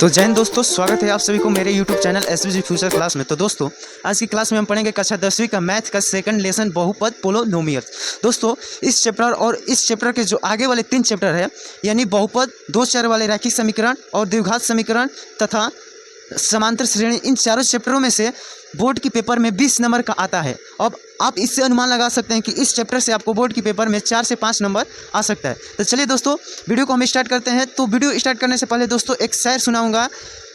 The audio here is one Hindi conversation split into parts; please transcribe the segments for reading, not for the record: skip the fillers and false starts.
तो जय हिंद दोस्तों, स्वागत है आप सभी को मेरे YouTube channel SVG future class में। तो दोस्तों आज की क्लास में हम पढ़ेंगे कक्षा 10वीं का मैथ का सेकंड लेसन बहुपद पोलोनोमियल्स। दोस्तों इस चैप्टर और इस चैप्टर के जो आगे वाले 3 चैप्टर है यानी बहुपद, 2 चर वाले रैखिक समीकरण और द्विघात समीकरण तथा समांतर श्रेणी, इन चारों चैप्टरों में से बोर्ड की पेपर में 20 नंबर का आता है। अब आप इससे अनुमान लगा सकते हैं कि इस चैप्टर से आपको बोर्ड की पेपर में 4 से 5 नंबर आ सकता है। तो चलिए दोस्तों वीडियो को हम स्टार्ट करते हैं। तो वीडियो स्टार्ट करने से पहले दोस्तों एक शेर सुनाऊंगा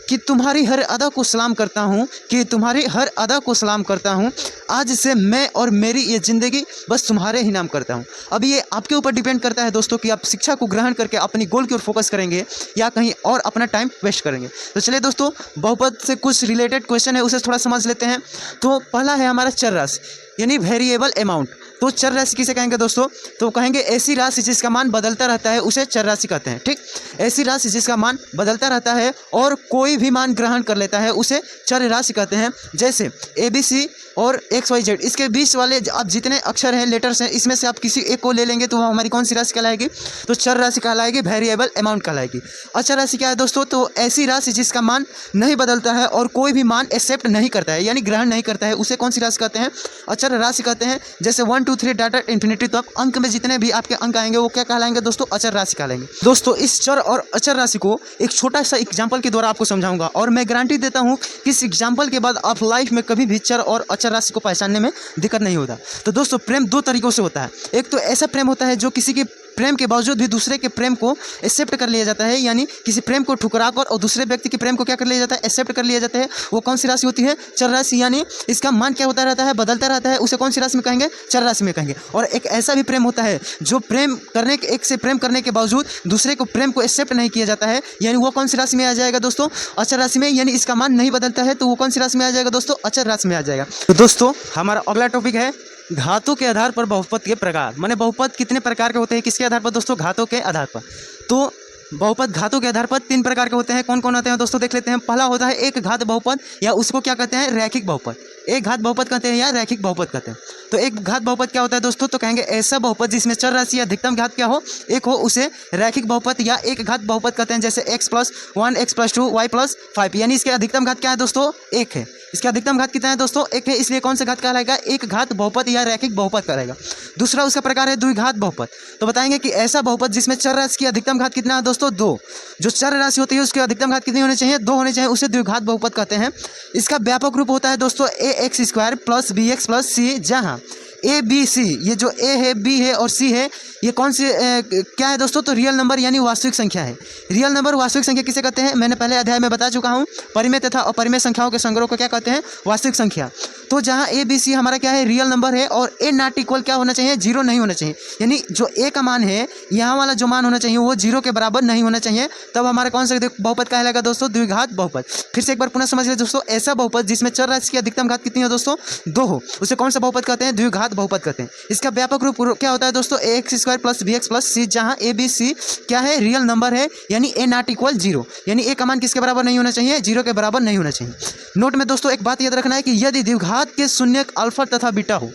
कि तुम्हारी हर अदा को सलाम करता हूँ, कि तुम्हारी हर अदा को सलाम करता हूँ, आज से मैं और मेरी ये ज़िंदगी बस तुम्हारे ही नाम करता हूँ। अब ये आपके ऊपर डिपेंड करता है दोस्तों कि आप शिक्षा को ग्रहण करके अपनी गोल की ओर फोकस करेंगे या कहीं और अपना टाइम वेस्ट करेंगे। तो चलिए दोस्तों बहुपद से कुछ रिलेटेड क्वेश्चन है उसे थोड़ा समझ लेते हैं। तो पहला है हमारा चर राशि यानी वेरिएबल अमाउंट। तो चर राशि किसे कहेंगे दोस्तों? तो कहेंगे ऐसी राशि जिसका मान बदलता रहता है उसे चर राशि कहते हैं। ठीक, ऐसी राशि जिसका मान बदलता रहता है और कोई भी मान ग्रहण कर लेता है उसे चर राशि कहते हैं। जैसे ABC और XYZ, इसके बीच वाले अब जितने अक्षर हैं, लेटर्स हैं, इसमें से आप किसी एक को ले लेंगे तो हमारी कौन सी राशि कहलाएगी? तो चर राशि कहलाएगी, वेरिएबल अमाउंट कहलाएगी। अचर राशि क्या है दोस्तों? तो ऐसी राशि जिसका मान नहीं बदलता है और कोई भी मान एक्सेप्ट नहीं करता है यानी ग्रहण नहीं करता है उसे कौन सी राशि कहते हैं? अचर राशि कहते हैं। जैसे 1 2 3 डाटा इन्फिनिटी तक अंक में जितने भी आपके अंक आएंगे वो क्या कहलाएंगे दोस्तों? अचर राशि कहलाएंगे। दोस्तों इस चर और अचर राशि को एक छोटा सा एग्जाम्पल के द्वारा आपको समझाऊंगा और मैं गारंटी देता हूं कि इस एग्जाम्पल के बाद आप लाइफ में कभी भी चर और अचर राशि को पहचानने में दिक्कत नहीं होता। तो दोस्तों प्रेम 2 तरीकों से होता है। एक तो ऐसा प्रेम होता है जो किसी के प्रेम के बावजूद भी दूसरे के प्रेम को एक्सेप्ट कर लिया जाता है, यानी किसी प्रेम को ठुकराकर और दूसरे व्यक्ति के प्रेम को क्या कर लिया जाता है? एक्सेप्ट कर लिया जाता है। वो कौन सी राशि होती है? चर राशि, यानी इसका मान क्या होता रहता है? बदलता रहता है। उसे कौन सी राशि में कहेंगे? चर राशि में कहेंगे। और एक ऐसा भी प्रेम होता है जो प्रेम करने के एक से प्रेम करने के बावजूद दूसरे को प्रेम को एक्सेप्ट नहीं किया जाता है, यानी वो कौन सी राशि में आ जाएगा दोस्तों? अचर राशि में। यानी इसका मान नहीं बदलता है तो वो कौन सी राशि में आ जाएगा दोस्तों? अचर राशि में आ जाएगा। तो दोस्तों हमारा अगला टॉपिक है घातों के आधार पर बहुपद के प्रकार। माने बहुपद कितने प्रकार के होते हैं? किसके आधार पर दोस्तों? घातों के आधार पर। तो बहुपद घातों के आधार पर 3 प्रकार के होते हैं। कौन कौन होते हैं दोस्तों? देख लेते हैं। पहला होता है एक घात बहुपद, या उसको क्या कहते हैं? रैखिक बहुपद। एक घात बहुपद कहते हैं या रैखिक बहुपद कहते हैं। तो एक घात बहुपद क्या होता है दोस्तों? तो कहेंगे ऐसा बहुपद जिसमें चर राशि या अधिकतम घात क्या हो? एक हो, उसे रैखिक बहुपद या एक घात बहुपद कहते हैं। जैसे x + 1 x + 2 y + 5, यानी इसके अधिकतम घात क्या है दोस्तों? 1 है। इसका अधिकतम घात कितना है दोस्तों? 1 है। इसलिए कौन सा घात कहलाएगा? एक घात बहुपद या रैखिक बहुपद कहलाएगा। दूसरा उसका प्रकार है द्विघात बहुपद। तो बताएंगे कि ऐसा बहुपद जिसमें चर राशि की अधिकतम घात कितना है दोस्तों? 2। जो चर राशि होती है उसकी अधिकतम घात कितनी होनी चाहिए? 2 होनी चाहिए, उसे द्विघात बहुपद कहते हैं। इसका व्यापक रूप होता है दोस्तों ax² + bx + c, जहाँ ए बी सी, ये जो ए है, बी है और सी है, ये कौन सी क्या है दोस्तों? तो रियल नंबर यानी वास्तविक संख्या है। रियल नंबर वास्तविक संख्या किसे कहते हैं? मैंने पहले अध्याय में बता चुका हूँ। परिमेय तथा अपरिमेय संख्याओं के संग्रह को क्या कहते हैं? वास्तविक संख्या। तो जहाँ ए बी सी हमारा क्या है? रियल नंबर है और ए नॉट इक्वल क्या होना चाहिए? 0 नहीं होना चाहिए। यानी जो ए का मान है, यहाँ वाला जो मान होना चाहिए वो 0 के बराबर नहीं होना चाहिए। तब हमारा कौन सा बहुपद कहलाएगा दोस्तों? द्विघात बहुपद। फिर से एक बार पुनः समझ ले दोस्तों, ऐसा बहुपद जिसमें चर राशि की अधिकतम घात कितनी हो दोस्तों? 2 हो, उसे कौन सा बहुपद कहते हैं? द्विघात बहुपद कहते हैं। इसका व्यापक रूप क्या होता है दोस्तों? ax² + bx + c, जहाँ a b c क्या है? रियल नंबर है, यानी a नॉट इक्वल 0, यानी a का मान किसके बराबर नहीं होना चाहिए? 0 के बराबर नहीं होना चाहिए। नोट में दोस्तों एक बात याद रखना है कि यदि द्विघात के शून्यक अल्फा तथा बीटा हो,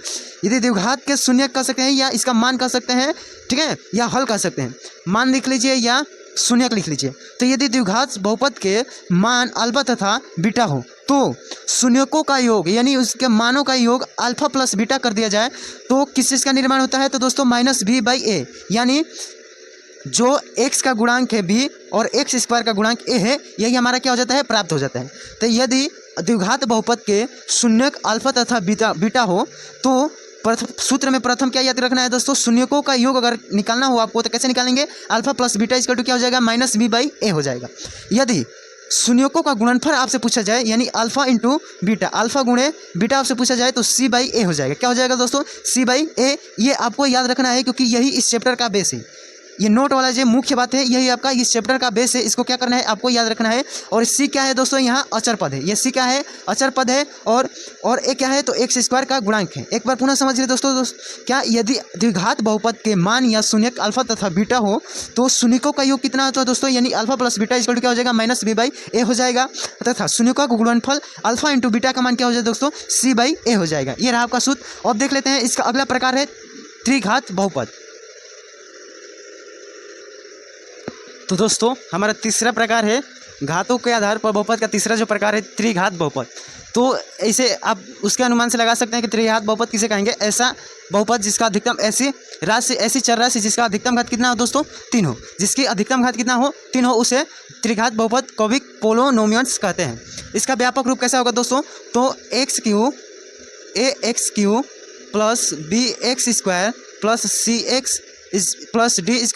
यदि द्विघात के शून्यक कह सकते हैं या इसका मान कह सकते हैं, ठीक है, या हल कह सकते हैं। मान लिख लीजिए या शून्यक लिख लीजिए। तो यदि द्विघात बहुपद के मान अल्फा तथा बीटा हो तो शून्यकों का योग यानी उसके मानों का योग अल्फा + बीटा कर दिया जाए तो किस चीज़ का निर्माण होता है? तो दोस्तों -b/a, यानी जो x का गुणांक है b और x² का गुणांक a है, यही हमारा क्या हो जाता है? प्राप्त हो जाता है। तो यदि द्विघात बहुपद के शून्यक अल्फा तथा बीटा हो तो सूत्र में प्रथम क्या याद रखना है दोस्तों? शून्यकों का योग अगर निकालना हो आपको तो कैसे निकालेंगे? अल्फा + बीटा = क्या हो जाएगा? -b/a हो जाएगा। यदि शून्यकों का गुणनफल आपसे पूछा जाए यानी अल्फा × बीटा, अल्फा गुणे बीटा आपसे पूछा जाए तो c/a हो जाएगा। क्या हो जाएगा दोस्तों? c/a। ये आपको याद रखना है क्योंकि यही इस चैप्टर का बेस है। ये नोट वाला जो मुख्य बात है यही आपका इस चैप्टर का बेस है। इसको क्या करना है? आपको याद रखना है। और सी क्या है दोस्तों? यहाँ अचर पद है। ये सी क्या है? अचर पद है। और ए क्या है? तो x² का गुणांक है। एक बार पुनः समझिए दोस्तों, क्या यदि द्विघात बहुपद के मान या शून्यक अल्फा तथा बीटा हो तो शून्यकों का योग कितना होता है दोस्तों? यानी अल्फा + बीटा = क्या हो जाएगा? -b/a हो जाएगा। तथा शून्यकों का गुणनफल अल्फा × बीटा का मान क्या हो जाएगा दोस्तों? c/a हो जाएगा। ये रहा आपका सूत्र। अब देख लेते हैं इसका अगला प्रकार है त्रिघात बहुपद। तो दोस्तों हमारा तीसरा प्रकार है घातों के आधार पर बहुपद का तीसरा जो प्रकार है त्रिघात बहुपद। तो ऐसे आप उसके अनुमान से लगा सकते हैं कि त्रिघात बहुपद किसे कहेंगे, ऐसा बहुपद जिसका अधिकतम ऐसी चर राशि जिसका अधिकतम घात कितना हो दोस्तों 3 हो, जिसकी अधिकतम घात कितना हो 3 हो, उसे त्रिघात बहुपद क्यूबिक पोलिनोमियल्स कहते हैं। इसका व्यापक रूप कैसा होगा दोस्तों, तो ax³ plus bx² plus cx plus d =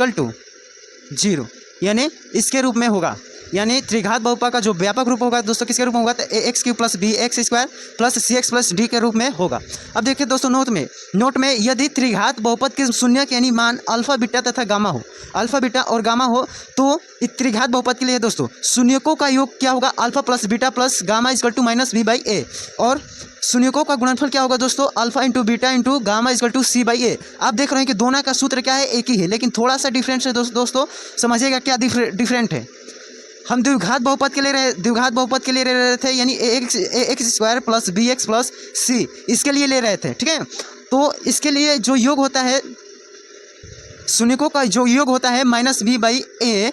0, यानी इसके रूप में होगा। यानी त्रिघात बहुपद का जो व्यापक रूप होगा दोस्तों किसके रूप में होगा, तो ax³ plus bx² plus cx plus d के रूप में होगा। अब देखिए दोस्तों नोट में यदि त्रिघात बहुपद के शून्य यानी मान अल्फा बीटा तथा गामा हो, अल्फा बीटा और गामा हो, तो इस त्रिघात बहुपद के लिए दोस्तों शून्यकों का योग क्या होगा, alpha plus beta plus gamma = -b/a, और शून्यकों का गुणनफल क्या होगा दोस्तों, alpha into beta into gamma = c/a। आप देख रहे हैं कि दोनों का सूत्र क्या है, एक ही है, लेकिन थोड़ा सा डिफरेंस है दोस्तों। समझिएगा क्या डिफरेंट है। हम द्विघात बहुपद के लिए ले रहे थे, यानी ax² plus bx plus c, इसके लिए ले रहे थे, ठीक है। तो इसके लिए जो योग होता है, शून्यकों का जो योग होता है -b/a,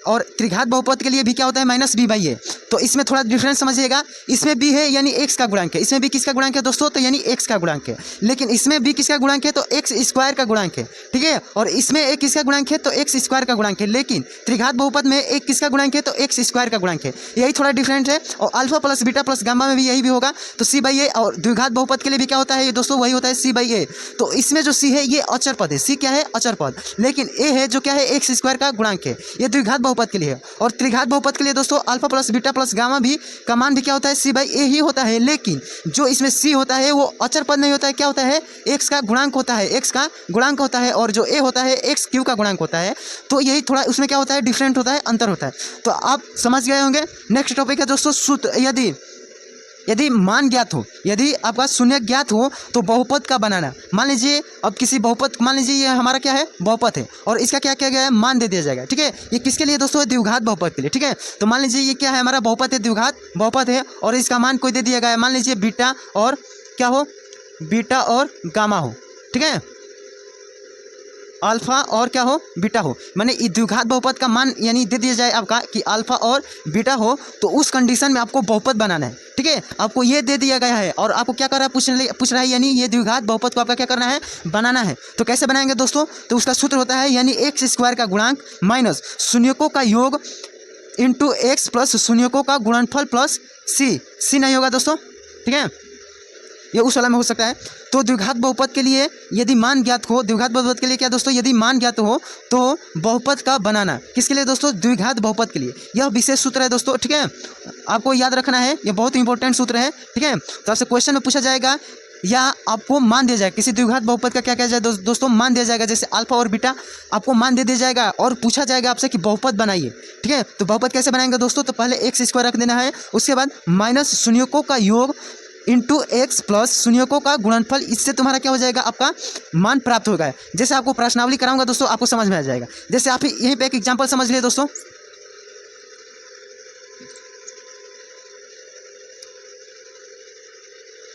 और त्रिघात बहुपद के लिए भी क्या होता है -b/a। तो इसमें थोड़ा डिफरेंस समझिएगा। इसमें b है यानी x का गुणांक है, इसमें b किसका गुणांक है दोस्तों, तो यानी x का गुणांक है, लेकिन इसमें b किसका गुणांक है, तो x² का गुणांक है, ठीक है। और इसमें a किसका गुणांक है, तो x² का गुणांक है, लेकिन त्रिघात बहुपद में एक किसका गुणांक है, तो x² का गुणांक है। यही थोड़ा डिफरेंट है। और alpha plus beta plus gamma में भी यही भी होगा, तो c/a, और द्विघात बहुपद के लिए भी क्या होता है दोस्तों, वही होता है c/a। तो इसमें जो c है ये अचर पद है, c क्या है, अचर पद, लेकिन a है जो क्या है x² का गुणांक है, ये द्विघात बहुपद के लिए है। और त्रिघात बहुपद के लिए दोस्तों alpha plus beta plus gamma भी का मान भी क्या होता है, c/a ही होता है, लेकिन जो इसमें c होता है वो अचर पद नहीं होता है, क्या होता है, x का गुणांक होता है, x का गुणांक होता है, और जो a होता है x³ का गुणांक होता है। तो यही थोड़ा उसमें क्या होता है, डिफरेंट होता है, अंतर होता है। तो आप समझ गए होंगे। नेक्स्ट टॉपिक है दोस्तों सूत्र। यदि मान ज्ञात हो, यदि आपका शून्य ज्ञात हो तो बहुपद का बनाना। मान लीजिए अब किसी बहुपद, मान लीजिए ये हमारा क्या है, बहुपद है, और इसका क्या किया गया है, मान दे दिया जाएगा, ठीक है। ये किसके लिए दोस्तों, द्विघात बहुपद के लिए, ठीक है। तो मान लीजिए ये क्या है, हमारा बहुपद है, द्विघात बहुपद है, और इसका मान कोई दे दिया गया है, मान लीजिए बीटा और क्या हो, बीटा और गामा हो, ठीक है, अल्फा और क्या हो, बीटा हो। माने द्विघात बहुपद का मान यानी दे दिया जाए आपका कि अल्फा और बीटा हो, तो उस कंडीशन में आपको बहुपद बनाना है, ठीक है। आपको ये दे दिया गया है और आपको क्या कर रहा है, पूछ रहा है, यानी ये द्विघात बहुपद को आपका क्या करना है, बनाना है। तो कैसे बनाएंगे दोस्तों, तो उसका सूत्र होता है यानी x² का गुणांक माइनस शून्यकों का योग इंटू x प्लस शून्यकों का गुणनफल प्लस c नहीं होगा दोस्तों, ठीक है, ये उस वाला में हो सकता है। तो द्विघात बहुपद के लिए यदि मान ज्ञात हो, द्विघात बहुपद के लिए क्या दोस्तों, यदि मान ज्ञात हो तो बहुपद का बनाना, किसके लिए दोस्तों, द्विघात बहुपद के लिए। यह विशेष सूत्र है दोस्तों, ठीक है, आपको याद रखना है, यह बहुत इंपॉर्टेंट सूत्र है, ठीक है। तो आपसे क्वेश्चन में पूछा जाएगा या आपको मान दिया जाएगा, किसी द्विघात बहुपद का क्या किया जाए दोस्तों, मान दिया जाएगा, जैसे अल्फा और बीटा आपको मान दे दिया जाएगा और पूछा जाएगा आपसे कि बहुपद बनाइए, ठीक है। तो बहुपद कैसे बनाएंगे दोस्तों, तो पहले x² रख देना है, उसके बाद माइनस शून्यकों का योग इंटू x प्लस शून्यकों का गुणनफल, इससे तुम्हारा क्या हो जाएगा, आपका मान प्राप्त होगा। जैसे आपको प्रश्नावली कराऊंगा दोस्तों, आपको समझ में आ जाएगा। जैसे आप यहीं पे एक एग्जांपल समझ लिए दोस्तों,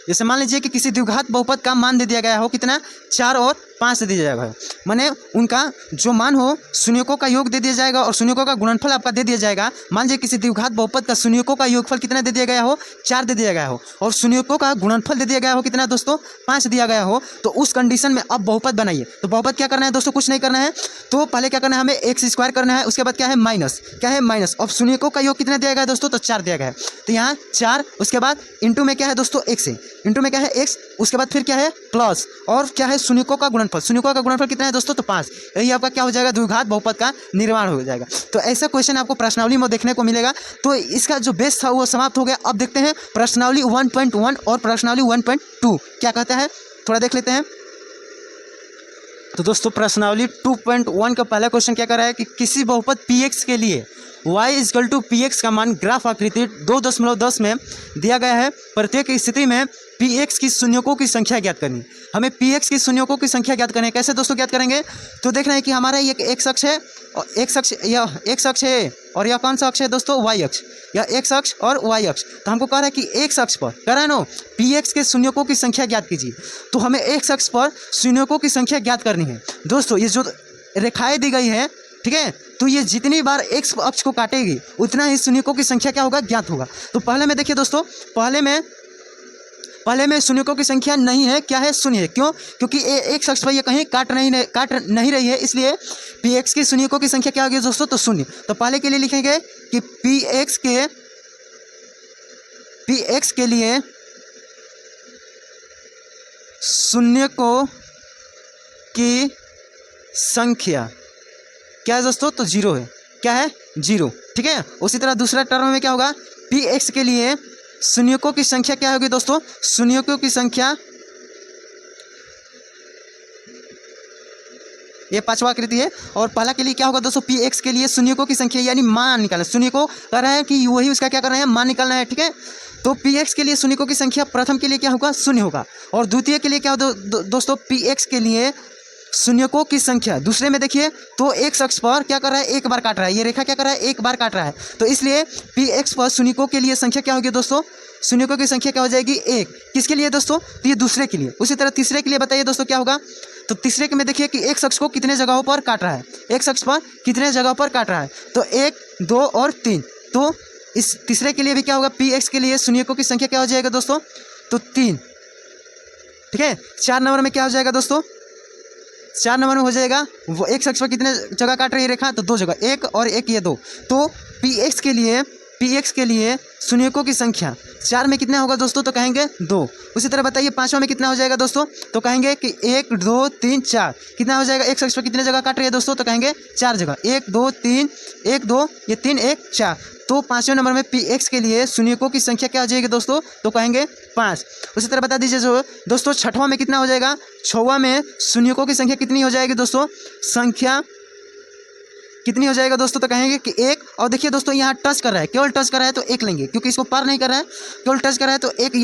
जैसे मान लीजिए कि किसी द्विघात बहुपद का मान दे दिया गया हो, कितना, 4 और 5 दे दिया जाएगा, माने उनका जो मान हो शून्यकों का योग दे दिया जाएगा और शून्यकों का गुणनफल आपका दे दिया जाएगा। मान लीजिए किसी द्विघात बहुपद का शून्यकों का योगफल कितना दे दिया गया हो, 4 दे दिया गया हो, और शून्यकों का गुणनफल दे दिया गया हो कितना दोस्तों, 5 दिया गया हो। तो उस कंडीशन में अब बहुपद बनाइए। तो बहुपद क्या करना है दोस्तों, कुछ नहीं करना है, तो पहले क्या करना है, हमें x² करना है, उसके बाद क्या है, माइनस, क्या है, माइनस। अब शून्यकों का योग कितना दिया गया है दोस्तों, तो 4 दिया गया है, तो यहाँ 4, उसके बाद इंटू में क्या है दोस्तों, x है, इंटू में क्या है x, उसके बाद फिर क्या है प्लस, और क्या है शून्यकों का गुणनफल, शून्यकों का गुणनफल कितना है दोस्तों, तो 5। यही आपका क्या हो जाएगा, द्विघात बहुपद का निर्माण हो जाएगा। तो ऐसा क्वेश्चन आपको प्रश्नावली में देखने को मिलेगा। तो इसका जो बेस था वो समाप्त हो गया। अब देखते हैं प्रश्नावली 1.1 और प्रश्नावली 1.2 क्या कहता है, थोड़ा देख लेते हैं। तो दोस्तों प्रश्नावली 2.1 का पहला क्वेश्चन क्या कर रहा है कि किसी बहुपद px के लिए y = px का मान ग्राफ आकृति 2.10 में दिया गया है। प्रत्येक स्थिति में px की शून्यकों की संख्या ज्ञात करनी। हमें px की शून्यकों की संख्या ज्ञात करनी है। कैसे दोस्तों ज्ञात करेंगे, तो देख रहे हैं कि हमारा ये x अक्ष है और x अक्ष है, और यह कौन सा अक्ष है दोस्तों, y अक्ष, या x अक्ष और y अक्ष। तो हमको कह रहा है कि x अक्ष पर कह रहा है ना px के शून्यकों की संख्या ज्ञात कीजिए। तो हमें x अक्ष पर शून्यकों की संख्या ज्ञात करनी है। दोस्तों ये जो रेखाएं दी गई है ठीक है। तो ये जितनी बार एक्स अक्ष को काटेगी उतना ही शून्यकों की संख्या क्या होगा, ज्ञात होगा। तो पहले में देखिए दोस्तों, पहले में शून्यकों की संख्या नहीं है, क्या है, शून्य है। क्यों? क्योंकि एक अक्ष पर ये कहीं काट नहीं रही है, इसलिए पी एक्स की शून्यकों की संख्या क्या होगी दोस्तों, तो शून्य। तो पहले के लिए लिखेंगे कि पी एक्स के लिए शून्यकों की संख्या क्या है दोस्तों, तो जीरो है। क्या है, जीरो। ठीक है। उसी तरह दूसरा टर्म में क्या होगा, पी एक्स के लिए शून्यकों की संख्या क्या होगी दोस्तों, शून्यकों की संख्या, ये पांचवा आकृति है। और पहला के लिए क्या होगा दोस्तों, पी एक्स के लिए शून्यकों की संख्या यानी मान निकालना, शून्य को कह रहा है कि वही उसका क्या कर रहे हैं, मान निकालना है। ठीक है। तो पी एक्स के लिए शून्यकों की संख्या प्रथम के लिए क्या होगा, शून्य होगा। और द्वितीय के लिए क्या होगा दोस्तों, पी एक्स के लिए शून्यकों की संख्या, दूसरे में देखिए तो एक्स अक्ष पर क्या कर रहा है, एक बार काट रहा है, ये रेखा क्या कर रहा है, एक बार काट रहा है। तो इसलिए पी एक्स पर शून्यकों के लिए संख्या क्या होगी दोस्तों, शून्यकों की संख्या क्या हो जाएगी, एक। किसके लिए दोस्तों, तो ये दूसरे के लिए। उसी तरह तीसरे के लिए बताइए दोस्तों क्या होगा, तो तीसरे के में देखिए कि एक्स अक्ष को कितने जगहों पर काट रहा है, एक्स अक्ष पर कितने जगहों पर काट रहा है, तो 1, 2 और 3। तो इस तीसरे के लिए भी क्या होगा, पी एक्स के लिए शून्यकों की संख्या क्या हो जाएगा दोस्तों, तो 3। ठीक है। 4 नंबर में क्या हो जाएगा दोस्तों, 4 नंबर में हो जाएगा, वो एक अक्ष पर कितने जगह काट रही है रेखा, तो 2 जगह, 1 और 1 ये 2। तो पी एक्स के लिए शून्यकों की संख्या 4 में कितना होगा दोस्तों, तो कहेंगे 2। उसी तरह बताइए 5वां में कितना हो जाएगा दोस्तों, तो कहेंगे कि 1, 2, 3, 4 कितना हो जाएगा, एक अक्ष पर कितने जगह काट रही है दोस्तों, तो कहेंगे 4 जगह, 1, 2, 3, 1, 2, ये 3, 1, 4। तो 5वें नंबर में पी एक्स के लिए शून्यकों की संख्या क्या हो जाएगी दोस्तों, तो कहेंगे 5। उसी तरह बता दीजिए जो दोस्तों 6वां में कितना हो जाएगा, 6वां में शून्यकों की संख्या कितनी हो जाएगी दोस्तों, संख्या कितनी हो जाएगा दोस्तों, तो कहेंगे कि 1। और देखिए दोस्तों यहाँ टच कर रहा है, केवल टच कर रहा है तो 1 लेंगे, क्योंकि इसको पार नहीं कर रहा है, केवल टच कर रहा है तो 1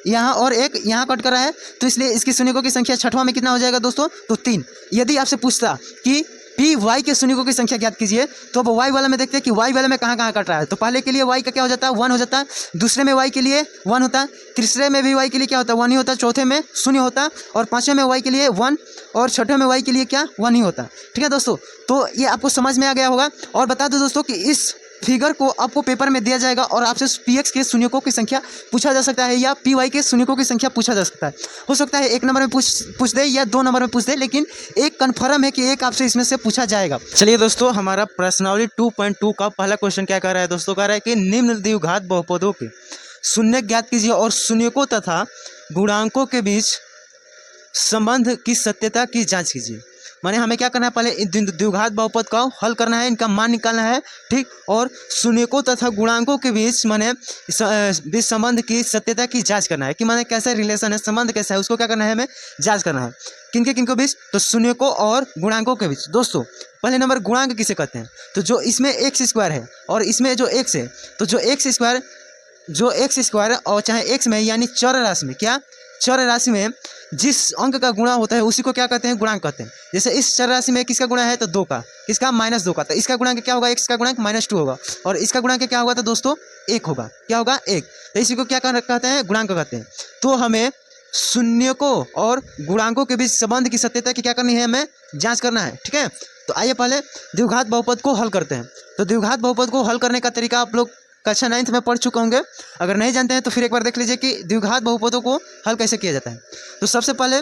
यहाँ और 1 यहाँ कट कर रहा है। तो इसलिए इसकी शून्यकों की संख्या 6वां में कितना हो जाएगा दोस्तों, तो 3। यदि आपसे पूछता कि पी वाई के शून्यकों की संख्या ज्ञात कीजिए, तो अब वाई वाला में देखते हैं कि वाई वाले में कहाँ कहाँ कट रहा है। तो पहले के लिए वाई का क्या हो जाता है, 1 हो जाता है, दूसरे में वाई के लिए 1 होता है, तीसरे में भी वाई के लिए क्या होता है, 1 ही होता है, चौथे में 0 होता है, और 5वें में वाई के लिए 1, और 6वें में वाई के लिए क्या, 1 ही होता है। ठीक है दोस्तों, तो ये आपको समझ में आ गया होगा। और बता दो दोस्तों कि इस फिगर को आपको पेपर में दिया जाएगा और आपसे पी एक्स के शून्यकों की संख्या पूछा जा सकता है, या पी वाई के शून्यकों की संख्या पूछा जा सकता है। हो सकता है 1 नंबर में पूछ दे या 2 नंबर में पूछ दे, लेकिन एक कन्फर्म है कि एक आपसे इसमें से पूछा जाएगा। चलिए दोस्तों, हमारा प्रश्नावली 2.2 का पहला क्वेश्चन क्या कह रहा है दोस्तों, कह रहा है कि निम्न द्विघात बहुपदों के शून्य ज्ञात कीजिए और शून्यकों तथा गुणांकों के बीच संबंध की सत्यता की जाँच कीजिए। माने हमें क्या करना है, पहले द्विघात बहुपद का हल करना है, इनका मान निकालना है। ठीक। और शून्यकों तथा गुणांकों के बीच माने बीच संबंध की सत्यता की जांच करना है कि माने कैसा रिलेशन है, संबंध कैसा है, उसको क्या करना है, हमें जांच करना है। किनके बीच, तो शून्यकों और गुणांकों के बीच। दोस्तों पहले नंबर गुणांक किसे कहते हैं, तो जो इसमें एक्स स्क्वायर है और इसमें जो एक्स है, तो जो एक्स स्क्वायर और चाहे एक्स में यानी चर राशि में, क्या चर राशि में जिस अंक का गुणा होता है उसी को क्या कहते हैं, गुणांक कहते हैं। जैसे इस चर राशि में किसका गुणा है, तो 2 का, किसका, -2 का, तो इसका गुणांक क्या होगा, x का गुणांक -2 होगा, और इसका गुणांक क्या होगा, तो दोस्तों 1 होगा। क्या होगा, 1। तो इसी को क्या कहते हैं, गुणांक कहते हैं। तो हमें शून्यकों और गुणांकों के बीच संबंध की सत्यता की क्या करनी है, हमें जांच करना है। ठीक है। तो आइए पहले द्विघात बहुपद को हल करते हैं। तो द्विघात बहुपद को हल करने का तरीका आप लोग कक्षा 9th में पढ़ चुके होंगे। अगर नहीं जानते हैं तो फिर एक बार देख लीजिए कि द्विघात बहुपदों को हल कैसे किया जाता है। तो सबसे पहले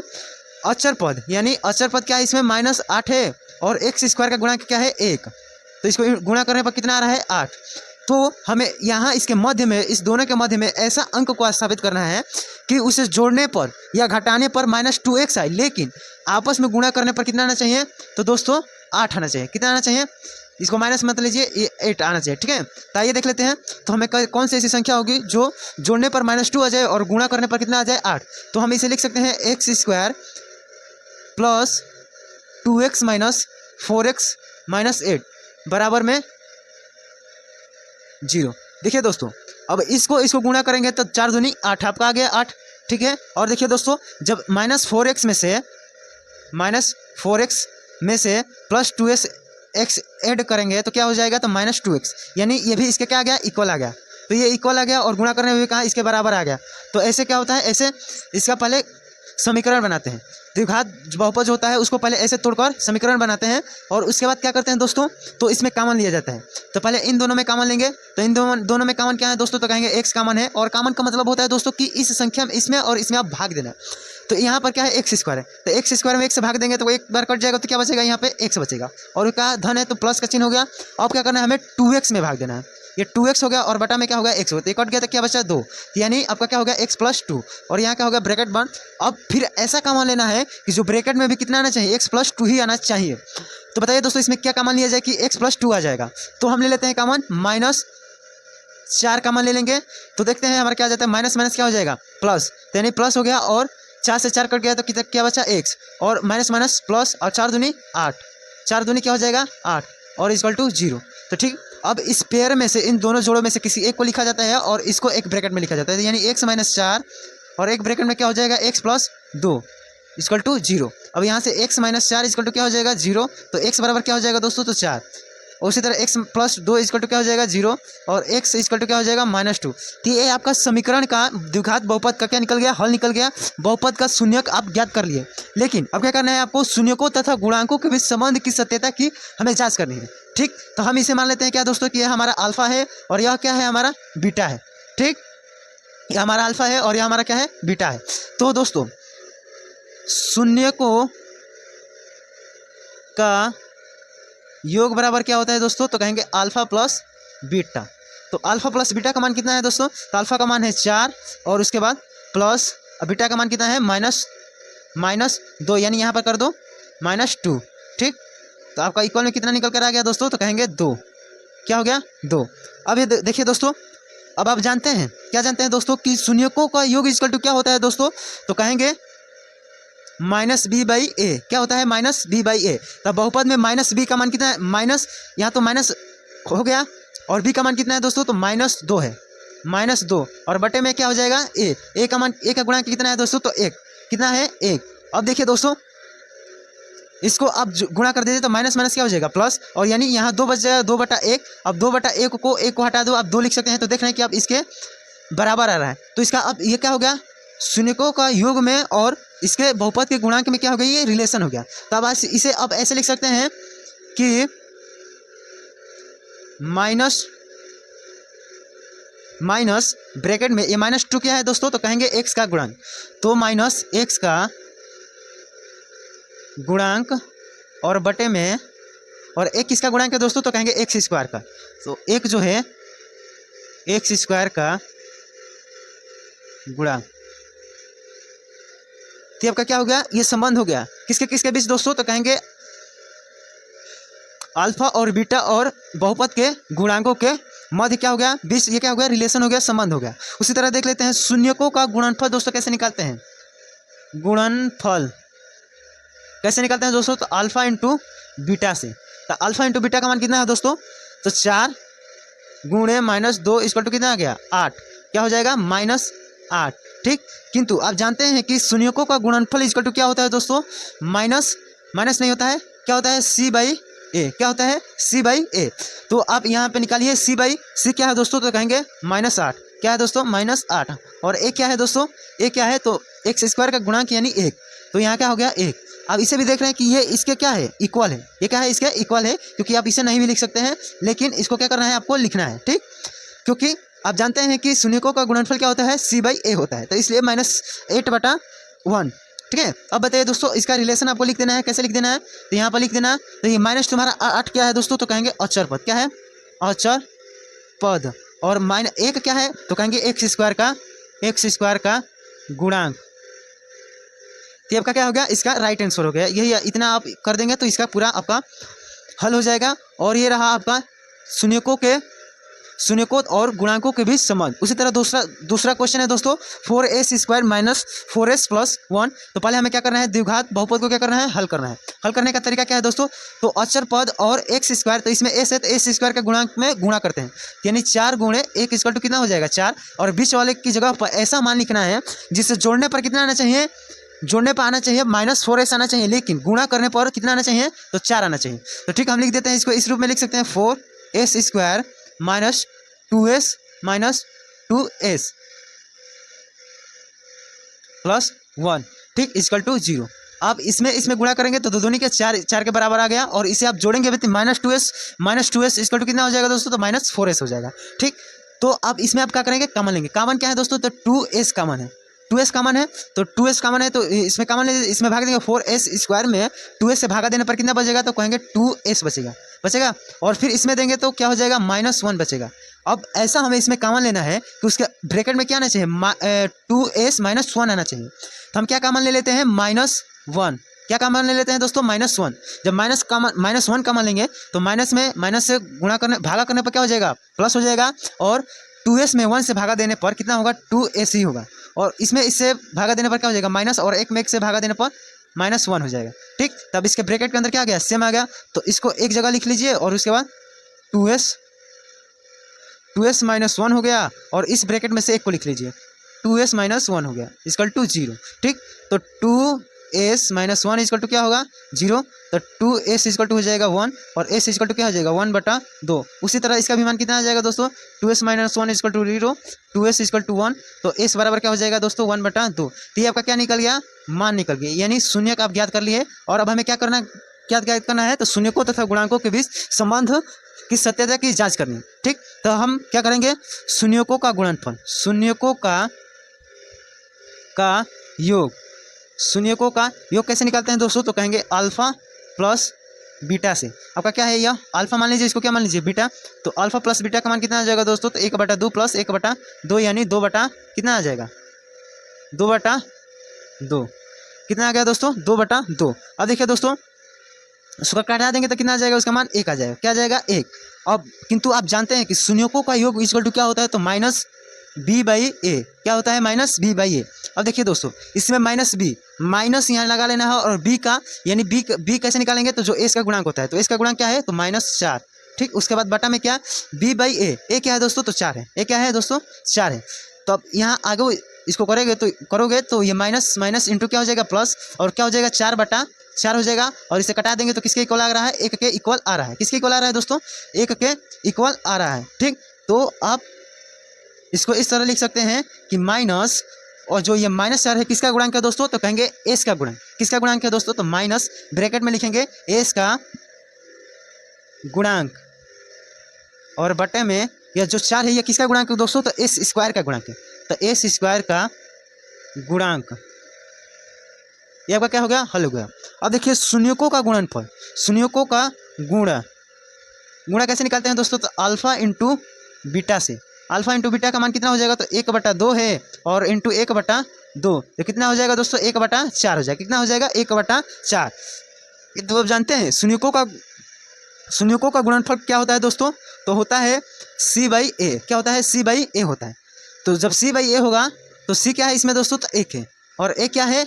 अचर पद, यानी अचर पद क्या है, इसमें -8 है और एक्स स्क्वायर का गुणांक क्या है, 1। तो इसको गुणा करने पर कितना आ रहा है, 8। तो हमें यहाँ इसके मध्य में, इस दोनों के मध्य में ऐसा अंक को स्थापित करना है कि उसे जोड़ने पर या घटाने पर -2x आए, लेकिन आपस में गुणा करने पर कितना आना चाहिए, तो दोस्तों 8 आना चाहिए। कितना आना चाहिए, इसको माइनस मत लीजिए, ये 8 आना चाहिए। ठीक है। तो आइए देख लेते हैं, तो हमें कौन सी ऐसी संख्या होगी जो जोड़ने पर -2 आ जाए और गुणा करने पर कितना आ जाए, 8। तो हम इसे लिख सकते हैं x square plus 2x minus 4x minus 8 बराबर में 0। देखिए दोस्तों, अब इसको गुणा करेंगे तो 4 दूनी 8, आपका आ गया 8। ठीक है। और देखिए दोस्तों, जब -4x में से प्लस 2x ऐड करेंगे तो क्या हो जाएगा, तो -2x, यानी ये भी इसके क्या आ गया, इक्वल आ गया। तो ये इक्वल आ गया और गुणा करने में भी कहा इसके बराबर आ गया। तो ऐसे क्या होता है, ऐसे इसका पहले समीकरण बनाते हैं। द्विघात बहुपद होता है उसको पहले ऐसे तोड़कर समीकरण बनाते हैं और उसके बाद क्या करते हैं दोस्तों, तो इसमें कॉमन लिया जाता है। तो पहले इन दोनों में कॉमन लेंगे, तो इन दोनों में कॉमन क्या है दोस्तों, तो कहेंगे एक्स कॉमन है। और कॉमन का मतलब होता है दोस्तों कि इस संख्या में इसमें और इसमें आप भाग देना। तो यहाँ पर क्या है एक्स स्क्वायर है, तो एक्स स्क्वायर में एक से भाग देंगे तो एक बार कट जाएगा, तो क्या बचेगा यहाँ पे एक्स बचेगा। और क्या धन है तो प्लस का चिन्ह हो गया। अब क्या करना है, हमें 2x में भाग देना है। ये 2x हो गया और बटा में क्या होगा x होगा, तो ये कट गया तो क्या बचा 2, यानी आपका क्या होगा x + 2। और यहाँ क्या होगा ब्रैकेट बंद। अब फिर ऐसा कॉमन लेना है कि जो ब्रैकेट में भी कितना आना चाहिए, x + 2 ही आना चाहिए। तो बताइए दोस्तों इसमें क्या कॉमन लिया जाए कि x + 2 आ जाएगा। तो हम ले लेते हैं कॉमन -4 कॉमन ले लेंगे, तो देखते हैं हमारा क्या आ जाता है, माइनस माइनस क्या हो जाएगा प्लस, तो यानी प्लस हो गया और 4 से 4 कट गया तो कितना क्या बचा x, और माइनस माइनस प्लस और 4 दूनी 8, 4 दूनी क्या हो जाएगा 8 और = 0। तो ठीक, अब इस पेयर में से इन दोनों जोड़ों में से किसी एक को लिखा जाता है और इसको एक ब्रैकेट में लिखा जाता है, यानी x - 4 और एक ब्रैकेट में क्या हो जाएगा x + 2 = 0। अब यहाँ से x - 4 = क्या हो जाएगा 0, तो x बराबर क्या हो जाएगा दोस्तों, तो 4। और उसी तरह x + 2 = क्या हो जाएगा 0 और x = क्या हो जाएगा -2। तो ये आपका समीकरण का द्विघात बहुपद का क्या निकल गया, हल निकल गया। बहुपद का शून्यक आप ज्ञात कर लिए, लेकिन अब क्या करना है आपको, शून्यकों तथा गुणांकों के बीच संबंध की सत्यता की हमें जांच करनी है। ठीक, तो हम इसे मान लेते हैं क्या दोस्तों कि यह हमारा अल्फा है और यह क्या है हमारा बीटा है। ठीक, यह हमारा अल्फा है और यह हमारा क्या है बीटा है। तो दोस्तों शून्यकों का योग बराबर क्या होता है दोस्तों, तो कहेंगे अल्फा प्लस बीटा। तो अल्फा प्लस बीटा का मान कितना है दोस्तों, तो अल्फा का मान है 4 और उसके बाद प्लस बीटा का मान कितना है -2, यानी यहाँ पर कर दो -2। ठीक, तो आपका इक्वल में कितना निकल कर आ गया दोस्तों, तो कहेंगे 2। क्या हो गया 2। अब ये देखिए दोस्तों, अब आप जानते हैं क्या जानते हैं दोस्तों कि शून्यकों का योग = क्या होता है दोस्तों, तो कहेंगे -b/a। क्या होता है -b/a। तब बहुपद में -b का मान कितना है, माइनस, यहाँ तो माइनस हो गया और b का मान कितना है दोस्तों, तो -2 है, -2 और बटे में क्या हो जाएगा a का मान, a का गुणांक कितना है दोस्तों, तो 1, कितना है 1। अब देखिए दोस्तों इसको आप गुणा कर दीजिए तो माइनस माइनस क्या हो जाएगा प्लस, और यानी यहाँ 2 बच जाएगा 2/1। अब 2/1 को 1 को हटा दो, आप 2 लिख सकते हैं, तो देख रहे हैं कि आप इसके बराबर आ रहा है। तो इसका अब ये क्या हो गया, शून्यकों का योग में और इसके बहुपद के गुणांक में क्या हो गया, ये रिलेशन हो गया। तो अब इसे अब ऐसे लिख सकते हैं कि माइनस ब्रैकेट में ये -2 क्या है दोस्तों, तो कहेंगे x का गुणांक, तो -x का गुणांक और बटे में, और एक किसका गुणांक है दोस्तों, तो कहेंगे x² का। तो एक जो है x² का गुणांक, तो आपका क्या हो गया, ये संबंध हो गया किसके किसके बीच दोस्तों, तो कहेंगे अल्फा और बीटा और बहुपद के गुणांकों के मध्य क्या हो गया, बीच, ये क्या हो गया, रिलेशन हो गया, संबंध हो गया। उसी तरह देख लेते हैं शून्यकों का गुणनफल दोस्तों कैसे निकालते हैं। गुणनफल कैसे निकालते हैं दोस्तों, तो अल्फा इंटू बीटा से। तो अल्फा इंटू बीटा का मान कितना है दोस्तों, तो 4 गुणे -2 = कितना आ गया 8, क्या हो जाएगा -8। ठीक, किंतु आप जानते हैं कि शून्यकों का गुणनफल = क्या होता है दोस्तों, माइनस नहीं होता है, क्या होता है c/a, क्या होता है c/a। तो आप यहाँ पे निकालिए c क्या है दोस्तों, तो कहेंगे -8, क्या है दोस्तों -8, और a क्या है दोस्तों, a क्या है तो x² का गुणांक यानी 1, तो यहाँ क्या हो गया 1। अब इसे भी देख रहे हैं कि ये इसके क्या है, इक्वल है, ये क्या है इसके इक्वल है, क्योंकि आप इसे नहीं भी लिख सकते हैं, लेकिन इसको क्या करना है आपको लिखना है। ठीक, क्योंकि आप जानते हैं कि शून्यकों का गुणनफल क्या होता है, c/a होता है, तो इसलिए -8/1। ठीक है, अब बताइए दोस्तों इसका रिलेशन आपको लिख देना है, कैसे लिख देना है, तो यहाँ पर लिख देना। तो ये माइनस तुम्हारा 8 क्या है दोस्तों, तो कहेंगे अचर पद, क्या है अचर पद, और -1 क्या है, तो कहेंगे x² का गुणांक। तो आपका क्या हो गया, इसका राइट आंसर हो गया। यही इतना आप कर देंगे तो इसका पूरा आपका हल हो जाएगा। और ये रहा आपका शून्यकों और गुणांकों के बीच संबंध। उसी तरह दूसरा क्वेश्चन है दोस्तों 4s² - 4s + 1। तो पहले हमें क्या करना है, द्विघात बहुपद को क्या करना है, हल करना है। हल करने का तरीका क्या है दोस्तों, तो अचर पद और x², तो इसमें s है तो s² का गुणांक में गुणा करते हैं, यानी 4 गुणे 1 = कितना हो जाएगा 4, और बीच वाले की जगह पर ऐसा मान लिखना है जिससे जोड़ने पर कितना आना चाहिए, जोड़ने पर आना चाहिए -4s आना चाहिए, लेकिन गुणा करने पर कितना आना चाहिए, तो 4 आना चाहिए। तो ठीक, हम लिख देते हैं इसको, इस रूप में लिख सकते हैं 4s² - 2s - 2s + 1। ठीक, इक्वल टू 0। अब इसमें गुणा करेंगे तो दोनों के 4 के बराबर आ गया, और इसे आप जोड़ेंगे अभी -2s इक्वल टू कितना हो जाएगा दोस्तों, तो -4s हो जाएगा। ठीक, तो अब इसमें आप क्या करेंगे, कॉमन लेंगे। कॉमन क्या है दोस्तों, तो 2s कॉमन है, 2s कॉमन है, तो 2s कॉमन है तो इसमें कॉमन ले, इसमें भाग देंगे 4s स्क्वायर में 2s से भागा देने पर कितना बचेगा, तो कहेंगे 2s बचेगा। और फिर इसमें देंगे तो क्या हो जाएगा, -1 बचेगा। अब ऐसा हमें इसमें कॉमन लेना है कि उसके ब्रैकेट में क्या आना चाहिए, 2s -1 आना चाहिए। तो हम क्या कॉमन ले लेते हैं, -1। क्या कॉमन ले लेते हैं दोस्तों, -1। जब -1 कॉमन लेंगे तो माइनस से गुणा करने भागा करने पर क्या हो जाएगा, प्लस हो जाएगा। और 2s में 1 से भागा देने पर कितना होगा, 2s ही होगा। और इसमें इससे भागा देने पर क्या हो जाएगा, माइनस, और एक में एक से भागा देने पर -1 हो जाएगा। ठीक, तब इसके ब्रैकेट के अंदर क्या आ गया, सेम आ गया। तो इसको एक जगह लिख लीजिए, और उसके बाद 2s -1 हो गया, और इस ब्रैकेट में से एक को लिख लीजिए, 2s -1 हो गया इक्वल टू 0। ठीक, तो 2s -1 इक्वल टू क्या होगा, 0। तो 2s इक्वल टू हो जाएगा 1, और s इक्वल टू क्या हो जाएगा, 1/2। उसी तरह इसका भी मान कितना आ जाएगा दोस्तों, 2s -1 equal to 0, 2s equal to 1, तो s बराबर क्या हो जाएगा दोस्तों, 1/2। तो ये आपका क्या निकल गया, मान निकल गया, यानी शून्य का आप ज्ञात कर लिए। और अब हमें क्या ज्ञात करना है, तो शून्यकों तथा गुणांकों के बीच संबंध की सत्यता की जांच करनी है। ठीक, तो हम क्या करेंगे, शून्यकों का गुणनफल, शून्यकों का योग, शून्यकों का योग कैसे निकालते हैं दोस्तों, तो कहेंगे अल्फा प्लस बीटा से। आपका क्या है, यह अल्फा मान लीजिए, इसको क्या मान लीजिए, बीटा। तो अल्फा प्लस बीटा का मान कितना आ जाएगा दोस्तों, तो 1/2 प्लस 1/2, यानी 2 बटा कितना आ जाएगा, 2/2 कितना आ गया दोस्तों, 2/2। अब देखिए दोस्तों, उसका काटा देंगे तो कितना आ जाएगा, उसका मान 1 आ जाएगा। क्या आ जाएगा, 1। अब किंतु आप जानते हैं कि शून्यकों का योग इक्वल टू क्या होता है, तो -b/a। क्या होता है, -b/a। अब देखिए दोस्तों, इसमें -b माइनस यहाँ लगा लेना है, और b का यानी b कैसे निकालेंगे, तो जो s का गुणांक होता है, तो s का गुणांक क्या है, तो -4। ठीक, उसके बाद बटा में क्या, b/a। a क्या है दोस्तों, तो 4 है। a क्या है दोस्तों, 4 है। तो अब यहाँ आगे इसको करोगे तो ये माइनस इंटू क्या हो जाएगा, प्लस, और क्या हो जाएगा, 4/4 हो जाएगा। और इसे कटा देंगे तो किसके इक्वल आ रहा है, 1 के इक्वल आ रहा है। किसके इक्वल आ रहा है दोस्तों, 1 के इक्वल आ रहा है। ठीक, तो आप इसको इस तरह लिख सकते हैं कि माइनस, और जो ये -4 है किसका गुणांक है दोस्तों, तो कहेंगे s का गुणांक। किसका गुणांक है दोस्तों, तो माइनस ब्रैकेट में लिखेंगे s का गुणांक, और बटे में यह जो 4 है ये किसका गुणांक है दोस्तों, तो s स्क्वायर का गुणांक है। तो s स्क्वायर का गुणांक, ये आपका क्या हो गया, हल हो गया। अब देखिए शून्यकों का गुणनफल, शून्यकों का गुणा कैसे निकालते हैं दोस्तों, तो अल्फा इंटू बीटा से। अल्फा इंटू बीटा का मान कितना हो जाएगा, तो 1/2 है, और इंटू 1/2 तो कितना हो जाएगा दोस्तों, 1/4 हो जाएगा। कितना हो जाएगा, 1/4। तो आप जानते हैं शून्यकों का गुणनफल क्या होता है दोस्तों, तो होता है c/a। क्या होता है, c/a होता है। तो जब c/a होगा तो c क्या है इसमें दोस्तों, तो 1 है, और a क्या है,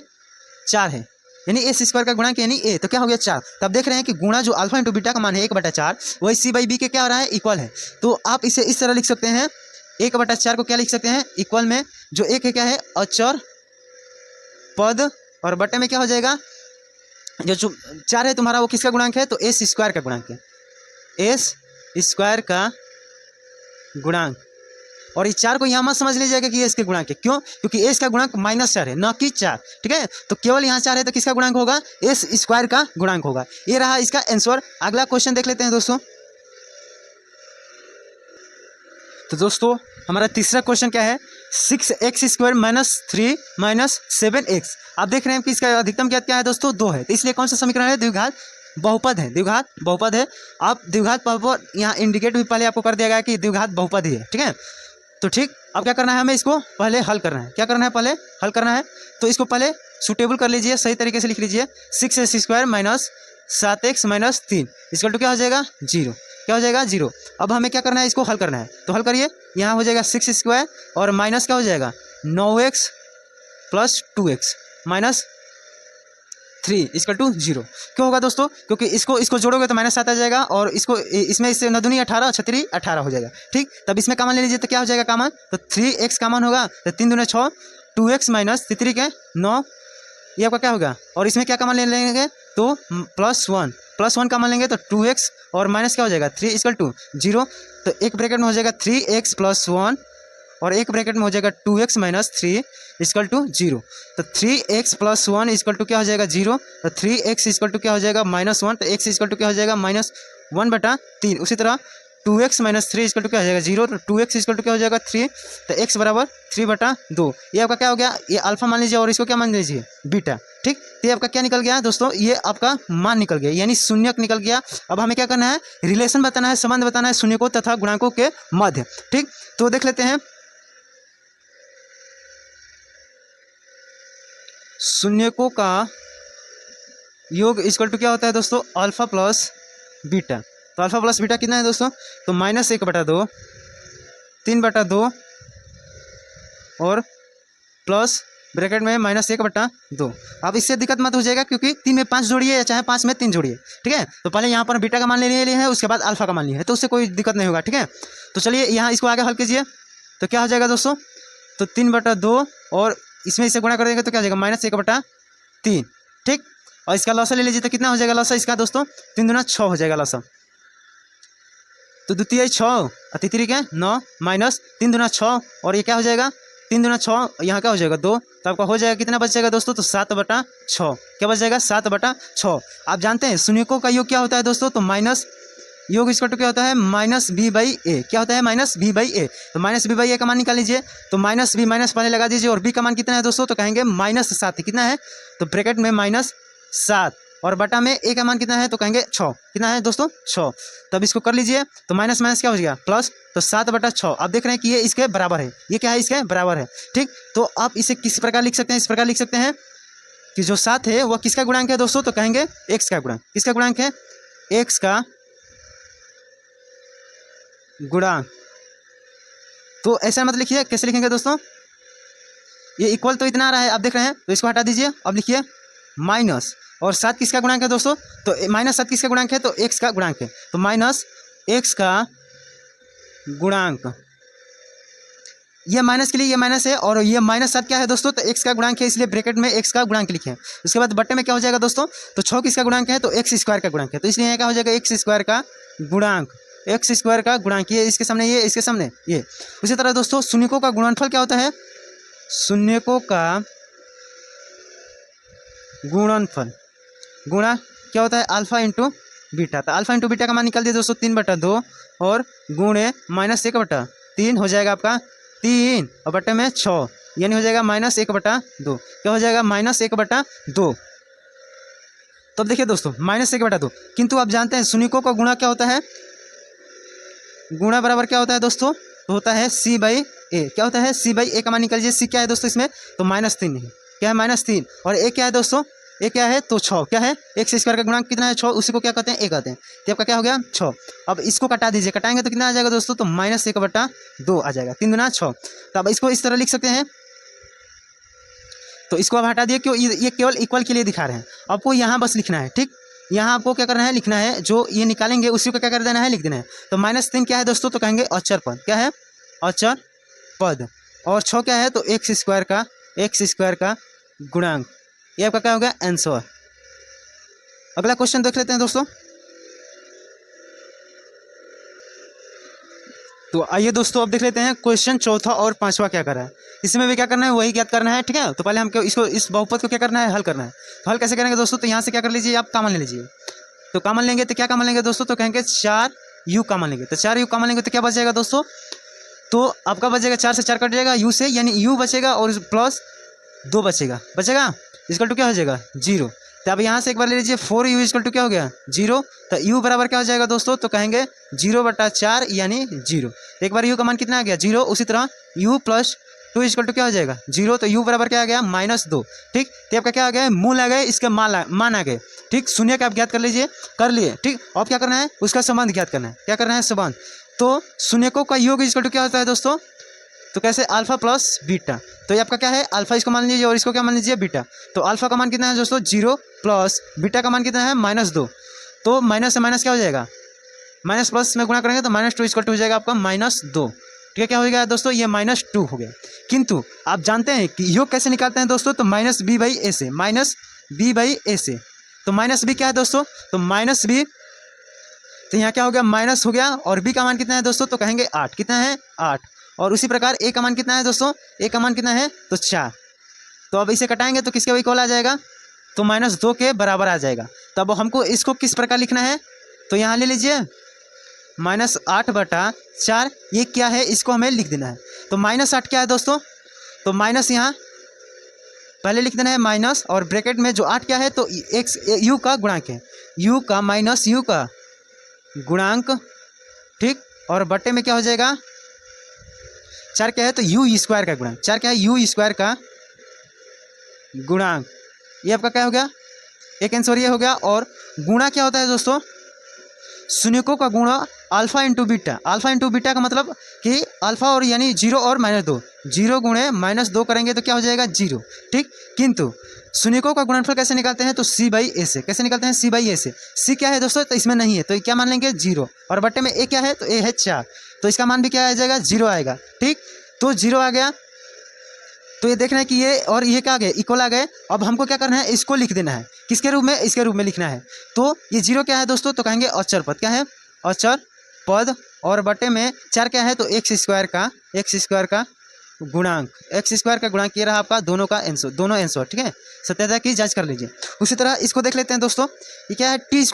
4 है, यानी s स्क्वायर का गुणांक यानी a। तो क्या हो गया, 4। तब देख रहे हैं कि गुणा जो अल्फा इंटू बीटा का मान है 1/4, वही c/b के क्या हो रहा है, इक्वल है। तो आप इसे इस तरह लिख सकते हैं, 1/4 को क्या लिख सकते हैं, इक्वल में जो 1 है क्या है, अचर पद, और बटे में क्या हो जाएगा, जो 4 है तुम्हारा वो किसका गुणांक है, तो s स्क्वायर का गुणांक है, s स्क्वायर का गुणांक। और इस 4 को यहाँ मत समझ लीजिएगा कि s के गुणांक है। क्यों, क्योंकि s का गुणांक -4 है, न कि 4। ठीक है, तो केवल यहाँ 4 है तो किसका गुणांक होगा, s स्क्वायर का गुणांक होगा। ये रहा इसका आंसर। अगला क्वेश्चन देख लेते हैं दोस्तों। तो दोस्तों हमारा तीसरा क्वेश्चन क्या है, 6x² -3 7x। आप देख रहे हैं कि इसका अधिकतम ज्ञात क्या है दोस्तों, 2 है। तो इसलिए कौन सा समीकरण है, द्विघात बहुपद है। द्विघात बहुपद है। आप द्विघात बहुपद यहाँ इंडिकेट भी पहले आपको कर दिया गया कि द्विघात बहुपद ही है। ठीक है, तो ठीक, अब क्या करना है, हमें इसको पहले हल करना है। क्या करना है, पहले हल करना है। तो इसको पहले सुटेबल कर लीजिए, सही तरीके से लिख लीजिए। 6x² -7x -3 इसका टू क्या हो जाएगा, 0। क्या हो जाएगा, 0। अब हमें क्या करना है, इसको हल करना है। तो हल करिए, यहाँ हो जाएगा 6² और माइनस क्या हो जाएगा, 9x + 2x -3 इक्वल टू 0। क्यों होगा दोस्तों, क्योंकि इसको जोड़ोगे तो -7 आ जाएगा, और इससे 9 दूनी 18, 36 18 हो जाएगा। ठीक, तब इसमें कॉमन ले लीजिए तो क्या हो जाएगा कॉमन, तो 3x कॉमन होगा, तो 3 दूनी 6, 2x - 3 के 9, ये आपका क्या होगा। और इसमें क्या कॉमन ले लेंगे, तो +1 कॉमन लेंगे तो 2x, और माइनस क्या हो जाएगा 3 इक्वल टू 0। तो एक ब्रैकेट में हो जाएगा 3x + 1 और एक ब्रैकेट में हो जाएगा 2x माइनस 3 इक्वल टू 0। तो 3x प्लस 1 इक्वल टू क्या हो जाएगा 0। तो 3x इक्वल टू क्या हो जाएगा -1। तो x इक्वल टू क्या हो जाएगा -1/3। उसी तरह 2x माइनस 3 इक्वल टू क्या हो जाएगा 0। तो 2x इक्वल टू क्या हो जाएगा 3। तो x बराबर 3/2। ये आपका क्या हो गया, ये अल्फा मान लीजिए और इसको क्या मान लीजिए बीटा। ठीक, तो ये आपका क्या निकल गया दोस्तों, ये आपका मान निकल गया, यानी शून्यक निकल गया। अब हमें क्या करना है, रिलेशन बताना है, संबंध बताना है शून्यकों तथा गुणांकों के मध्य। ठीक, तो देख लेते हैं शून्यकों का योग इक्वल टू क्या होता है दोस्तों, अल्फा प्लस बीटा। तो अल्फा प्लस बीटा कितना है दोस्तों, तो -1/2, 3/2 और प्लस ब्रैकेट में -1/2। अब इससे दिक्कत मत हो जाएगा क्योंकि 3 में 5 जोड़िए या चाहे 5 में 3 जोड़िए। ठीक है, तो पहले यहाँ पर बीटा का मान ले लिए है, उसके बाद अल्फा का मान लिया है, तो उससे कोई दिक्कत नहीं होगा। ठीक है, तो चलिए यहाँ इसको आगे हल कीजिए। तो क्या हो जाएगा दोस्तों, तो 3/2 और इसमें इसे गुणा कर देंगे तो क्या हो जाएगा -1/3। ठीक, और इसका लॉसा ले लीजिए तो कितना हो जाएगा लॉसा इसका दोस्तों, 3 दूना 6 हो जाएगा लॉसा। तो द्वितीय 6 और तितरी क्या 9 माइनस 3 दूना 6 और ये क्या हो जाएगा 3 दूना 6, यहाँ क्या हो जाएगा 2। तो आपका हो जाएगा कितना बच जाएगा दोस्तों, तो 7/6। क्या बच जाएगा 7/6। आप जानते हैं शून्यकों का योग क्या होता है दोस्तों, तो माइनस योग इक्वल टू क्या होता है -b/a। क्या होता है -b/a। तो -b/a का मान निकाल लीजिए। तो -b माइनस पहले लगा दीजिए और b का मान कितना है दोस्तों, तो कहेंगे -7। कितना है, तो ब्रैकेट में -7 और बटा में a का मान कितना है, तो कहेंगे 6। कितना है दोस्तों 6। तब इसको कर लीजिए तो माइनस माइनस क्या हो गया प्लस। तो 7/6 आप देख रहे हैं कि ये इसके बराबर है, ये क्या है इसके बराबर है। ठीक, तो आप इसे किस प्रकार लिख सकते हैं, इस प्रकार लिख सकते हैं कि जो 7 है वह किसका गुणांक है दोस्तों, तो कहेंगे x का गुणांक। किसका गुणांक है, x का गुणांक। तो ऐसा मत लिखिए, कैसे लिखेंगे दोस्तों, ये इक्वल तो इतना आ रहा है आप देख रहे हैं, तो इसको हटा दीजिए। अब लिखिए माइनस और 7 किसका गुणांक है दोस्तों, तो -7 किसका गुणांक है, तो x का गुणांक है। तो -x का गुणांक, ये माइनस के लिए ये माइनस है और ये -7 क्या है दोस्तों, तो x का गुणांक है, इसलिए ब्रैकेट में x का गुणांक लिखे। उसके बाद बट्टे में क्या हो जाएगा दोस्तों, तो 6 किसका गुणांक है, तो x² का गुणांक है। तो इसलिए क्या हो जाएगा x² का गुणांक, x² का गुणांक, ये इसके सामने ये, इसके सामने ये। उसी तरह दोस्तों शून्यकों का गुणनफल क्या होता है, शून्यकों का गुणनफल, गुणा क्या होता है अल्फा इंटू बीटा। तो अल्फा इंटू बीटा का मान निकाल दिया दोस्तों 3/2 और गुणे -1/3 हो जाएगा आपका 3 और बटे में 6, यानी हो जाएगा -1/2। क्या हो जाएगा -1/2। तो अब देखिए दोस्तों -1/2, किंतु आप जानते हैं शून्यकों का गुणा क्या होता है, गुणा बराबर क्या होता है दोस्तों, तो होता है c/a। क्या होता है c/a का मान निकाल लीजिए। c क्या है दोस्तों इसमें, तो -3 है। क्या है -3 और a क्या है दोस्तों, a क्या है तो 6। क्या है x² का गुणांक कितना है 6, उसी को क्या कहते हैं a कहते हैं। तो आपका क्या हो गया 6। अब इसको कटा दीजिए, कटाएंगे तो कितना आ जाएगा दोस्तों, तो -1/2 आ जाएगा, 3 दूना 6। तो अब इसको इस तरह लिख सकते हैं। तो इसको अब हटा दिए, क्यों, ये केवल इक्वल के लिए दिखा रहे हैं। आपको यहाँ बस लिखना है। ठीक, यहाँ आपको क्या करना है, लिखना है, जो ये निकालेंगे उसी को क्या कर देना है, लिख देना है। तो -3 क्या है दोस्तों, तो कहेंगे अचर पद। क्या है अचर पद। और 6 क्या है, तो x² का गुणांक। ये आपका क्या हो गया आंसर। अगला क्वेश्चन देख लेते हैं दोस्तों। तो आइए दोस्तों अब देख लेते हैं क्वेश्चन चौथा और पांचवा क्या कर रहा है। इसमें भी क्या करना है, वही ज्ञात करना है। ठीक है, तो पहले हम इसको इस बहुपद को क्या करना है, हल करना है। तो हल कैसे करेंगे दोस्तों, तो यहाँ से क्या कर लीजिए, आप कॉमन ले लीजिए। तो कॉमन लेंगे तो क्या कॉमन लेंगे दोस्तों, तो कहेंगे 4u कॉमन लेंगे। तो 4u कॉमन लेंगे तो क्या बच जाएगा दोस्तों, तो आपका बचेगा 4 से 4 कट जाएगा u से, यानी u बचेगा और प्लस 2 बचेगा इसका टू क्या हो जाएगा 0। तो अब यहाँ से एक बार ले लीजिए 4u इक्वल टू क्या हो गया 0। तो u बराबर क्या हो जाएगा दोस्तों, तो कहेंगे 0/4 यानी 0। एक बार u का मान कितना आ गया 0। उसी तरह u + 2 इक्वल टू क्या हो जाएगा 0। तो u बराबर क्या आ गया -2। ठीक, तो आपका क्या आ गया, मूल आ गए, इसके मान आ गए। ठीक, शून्य का आप ज्ञात कर लीजिए, कर लिए। ठीक, अब क्या करना है, उसका संबंध ज्ञात करना है। क्या करना है, संबंध। तो शून्यकों का योग इक्वल टू क्या होता है दोस्तों, तो कैसे अल्फा प्लस बीटा। तो ये आपका क्या है अल्फा, इसको मान लीजिए और इसको क्या मान लीजिए बीटा। तो अल्फा का मान कितना है दोस्तों 0 प्लस बीटा का मान कितना है -2। तो माइनस से माइनस क्या हो जाएगा, माइनस प्लस में गुणा करेंगे तो -2 इक्वल टू हो जाएगा आपका -2। ठीक है, क्या हो गया दोस्तों, ये -2 हो गया। किंतु आप जानते हैं कि योग कैसे निकालते हैं दोस्तों, तो -b/a से, -b/a से। तो -b क्या है दोस्तों, तो -b, तो यहाँ क्या हो गया माइनस हो गया और b का मान कितना है दोस्तों, तो कहेंगे 8। कितना है 8। और उसी प्रकार ए का मान कितना है दोस्तों, ए का मान कितना है तो 4। तो अब इसे कटाएंगे तो किसके इक्वल आ जाएगा, तो -2 के बराबर आ जाएगा। तो अब हमको इसको किस प्रकार लिखना है, तो यहाँ ले लीजिए -8/4, ये क्या है इसको हमें लिख देना है। तो -8 क्या है दोस्तों, तो माइनस यहाँ पहले लिख देना है माइनस, और ब्रैकेट में जो 8 क्या है तो एक्स यू का गुणांक है, यू का माइनस यू का गुणांक, ठीक। और बट्टे में क्या हो जाएगा, 4 क्या है तो यू स्क्वायर का गुणांक, 4 क्या है यू स्क्वायर का गुणांक। ये आपका क्या हो गया, एक आंसर ये हो गया। और गुणा क्या होता है दोस्तों, शून्यकों का गुणा alpha into beta. Alpha into beta का मतलब कि अल्फा और यानी 0 और -2, 0 गुणे -2 करेंगे तो क्या हो जाएगा 0, ठीक। किंतु शून्यकों का गुणनफल कैसे निकालते हैं, तो c/a से। कैसे निकालते हैं, c/a से। c क्या है दोस्तों, तो इसमें नहीं है तो क्या मान लेंगे 0, और बट्टे में a क्या है तो a है 4, तो इसका मान भी क्या आ जाएगा 0 आएगा, ठीक। तो 0 आ गया, तो ये देखना है कि ये और ये क्या आ गए इक्वल आ गए। अब हमको क्या करना है, इसको लिख देना है, किसके रूप में, इसके रूप में लिखना है। तो ये 0 क्या है दोस्तों, तो कहेंगे अचर पद, क्या है अचर पद, और बटे में 4 क्या है तो एक्स स्क्वायर का गुणांक, एक्स स्क्वायर का गुणांक ये रहा आपका दोनों का आंसर, दोनों आंसर, ठीक है। सत्यता की जांच कर लीजिए। उसी तरह इसको देख लेते हैं दोस्तों, ये क्या है t² -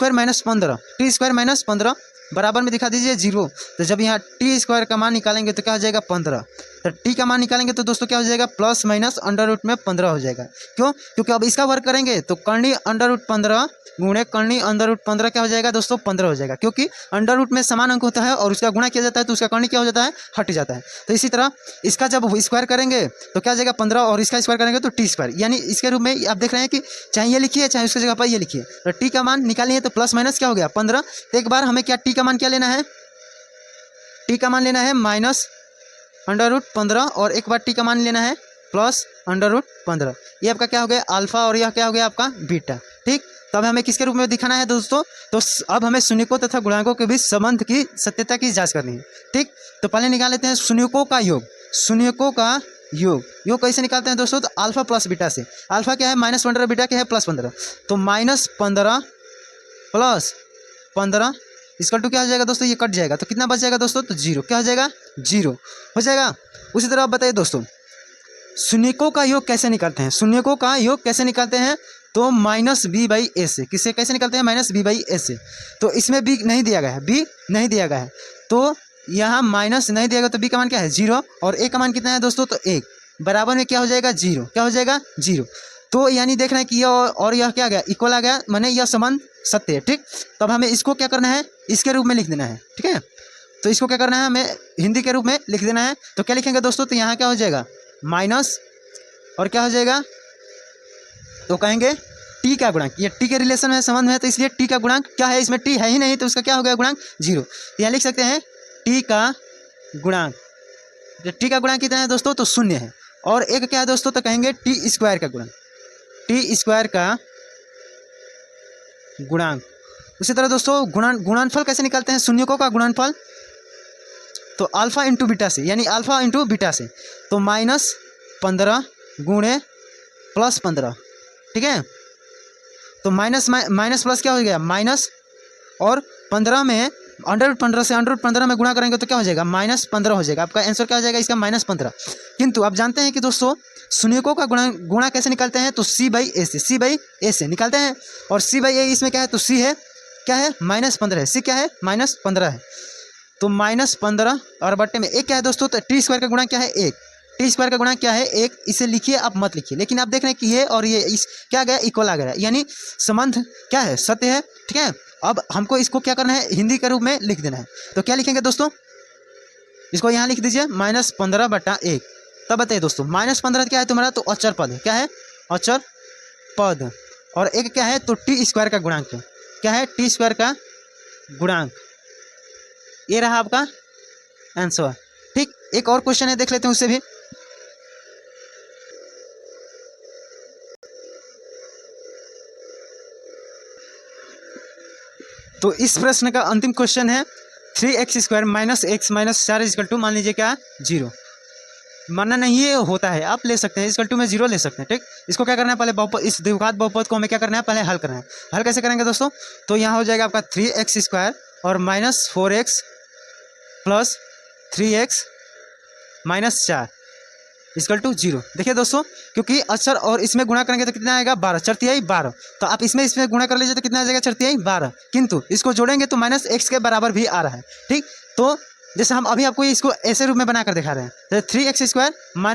15 बराबर में दिखा दीजिए 0। तो जब यहाँ t² का मान निकालेंगे तो क्या हो जाएगा 15, तो t का मान निकालेंगे तो दोस्तों क्या हो जाएगा ± √15 हो जाएगा। क्यों, क्योंकि अब इसका वर्ग करेंगे तो कर्णी √15 गुणे कर्णी √15 क्या हो जाएगा दोस्तों 15 हो जाएगा, क्योंकि अंडर रूट में समान अंक होता है और उसका गुणा किया जाता है तो उसका कर्णी क्या हो जाता है, हट जाता है। तो इसी तरह इसका जब स्क्वायर करेंगे तो क्या हो जाएगा 15, और इसका स्क्वायर करेंगे तो t², यानी इसके रूप में आप देख रहे हैं कि चाहे ये लिखिए चाहे उसकी जगह पर ये लिखिए। तो t का मान निकालिए तो प्लस माइनस क्या हो गया 15। तो एक बार हमें क्या t का मान क्या लेना है, t का मान लेना है -√15, और एक बार t का मान लेना है +√15। ये आपका क्या हो गया अल्फा, और यह क्या हो गया आपका बीटा, ठीक। तो अब हमें किसके रूप में दिखाना है दोस्तों, तो अब हमें शून्यकों तथा गुणांकों के बीच संबंध की सत्यता की जांच करनी है, ठीक। तो पहले निकाल लेते हैं शून्यकों का योग, शून्यकों का योग कैसे निकालते हैं दोस्तों, तो अल्फा प्लस बीटा से। अल्फा क्या है -15, बीटा क्या है +15, तो -15 + 15 इसका टू क्या हो जाएगा दोस्तों, ये कट जाएगा तो कितना बच जाएगा दोस्तों, तो 0 क्या हो जाएगा 0 हो जाएगा। उसी तरह आप बताइए दोस्तों शून्यकों का योग कैसे निकालते हैं, शून्यकों का योग कैसे निकालते हैं, तो -b/a से। किससे कैसे निकालते हैं, -b/a से। तो इसमें b नहीं दिया गया है, b नहीं दिया गया है, तो यहाँ माइनस नहीं दिया गया तो b का मान क्या है 0, और a का मान कितना है दोस्तों, तो 1 बराबर में क्या हो जाएगा 0, क्या हो जाएगा 0। तो यानी देखना है कि यह और यह क्या आ गया इक्वल आ गया, माने यह संबंध सत्य है, ठीक। तो अब हमें इसको क्या करना है, इसके रूप में लिख देना है, ठीक है। तो इसको क्या करना है, हमें हिंदी के रूप में लिख देना है। तो क्या लिखेंगे दोस्तों, तो यहाँ क्या हो जाएगा माइनस, और क्या हो जाएगा, तो कहेंगे टी का गुणांक, ये टी के रिलेशन में संबंध में है तो इसलिए टी का गुणांक क्या है, इसमें टी है ही नहीं तो उसका क्या हो गया गुणांक 0। तो यहाँ लिख सकते हैं टी का गुणांक, टी का गुणांक कितना है दोस्तों, तो 0 है। और एक क्या है दोस्तों, तो कहेंगे t² का गुणांक, t² का गुणांक। उसी तरह दोस्तों गुणनफल कैसे निकालते हैं शून्यकों का गुणनफल, तो अल्फा इंटू बीटा से, यानी अल्फा इंटू बीटा से। तो -15 गुणे +15, ठीक है। तो माइनस प्लस क्या हो गया माइनस, और 15 में √15 से √15 में गुणा करेंगे तो क्या हो जाएगा -15 हो जाएगा। आपका आंसर क्या हो जाएगा इसका -15। किंतु आप जानते हैं कि दोस्तों शून्यकों का गुणा कैसे निकालते हैं, तो c/a से, c/a से निकालते हैं। और c/a इसमें क्या है, तो c है क्या है -15 है, c क्या है -15 है। तो -15 और बट्टे में 1 क्या है दोस्तों, तो t² का गुणा क्या है 1, t² का गुणा क्या है 1। इसे लिखिए आप मत लिखिए, लेकिन आप देख रहे हैं कि ये और ये इस क्या गया इक्वल आ गया, यानी संबंध क्या है सत्य है, ठीक है। अब हमको इसको क्या करना है, हिंदी के रूप में लिख देना है। तो क्या लिखेंगे दोस्तों, इसको यहाँ लिख दीजिए -15/1। तब बताइए दोस्तों -15 क्या है तुम्हारा, तो अचर पद है, क्या है अचर पद। और एक क्या है, तो t² का गुणांक है, क्या है t² का गुणांक। ये रहा आपका आंसर, ठीक। एक और क्वेश्चन है देख लेते हैं उससे भी। तो इस प्रश्न का अंतिम क्वेश्चन है 3x² - x - 4 मान लीजिए क्या 0। मानना नहीं ये होता है, आप ले सकते हैं = में 0 ले सकते हैं, ठीक। इसको क्या करना है, पहले बहुपद, इस द्विघात बहुपद को हमें क्या करना है, पहले हल करना है। हल कैसे करेंगे दोस्तों, तो यहाँ हो जाएगा आपका 3x² और -4x + 3x -4 इक्वल टू 0। देखिए दोस्तों, क्योंकि अक्षर और इसमें गुणा करेंगे तो कितना आएगा 12, 4 तिहाई 12। तो आप इसमें गुणा कर लीजिए तो कितना आ जाएगा 4 तिहाई 12, किंतु इसको जोड़ेंगे तो -x के बराबर भी आ रहा है। ठीक, तो जैसे हम अभी आपको इसको ऐसे रूप में बनाकर दिखा रहे हैं, जैसे 3x²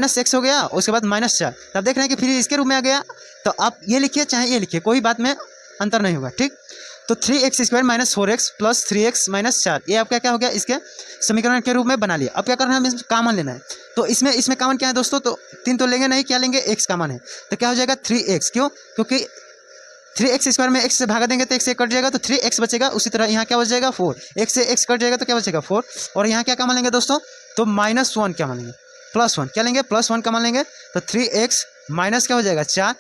-x हो गया, उसके बाद -4। तो आप देख रहे हैं कि फिर इसके रूप में आ गया। तो आप ये लिखिए चाहे ये लिखिए, कोई बात में अंतर नहीं होगा। ठीक, तो 3x² -4x प्लस 3x -4 ये आपका क्या हो गया, इसके समीकरण के रूप में बना लिया। अब क्या करना है, हमें कॉमन लेना है। तो इसमें कॉमन क्या है दोस्तों, तो 3 तो लेंगे नहीं, क्या लेंगे, x कॉमन है। तो क्या हो जाएगा 3x, क्यों, क्योंकि 3x² में x से भागा देंगे तो x से कट जाएगा तो 3x बचेगा। उसी तरह यहाँ क्या बच जाएगा 4, x से x कट जाएगा तो क्या बचेगा 4। और यहाँ क्या कॉमन लेंगे दोस्तों, तो -1 क्या मान लेंगे, +1 क्या लेंगे, +1 कॉमन लेंगे। तो 3x माइनस क्या हो जाएगा 4,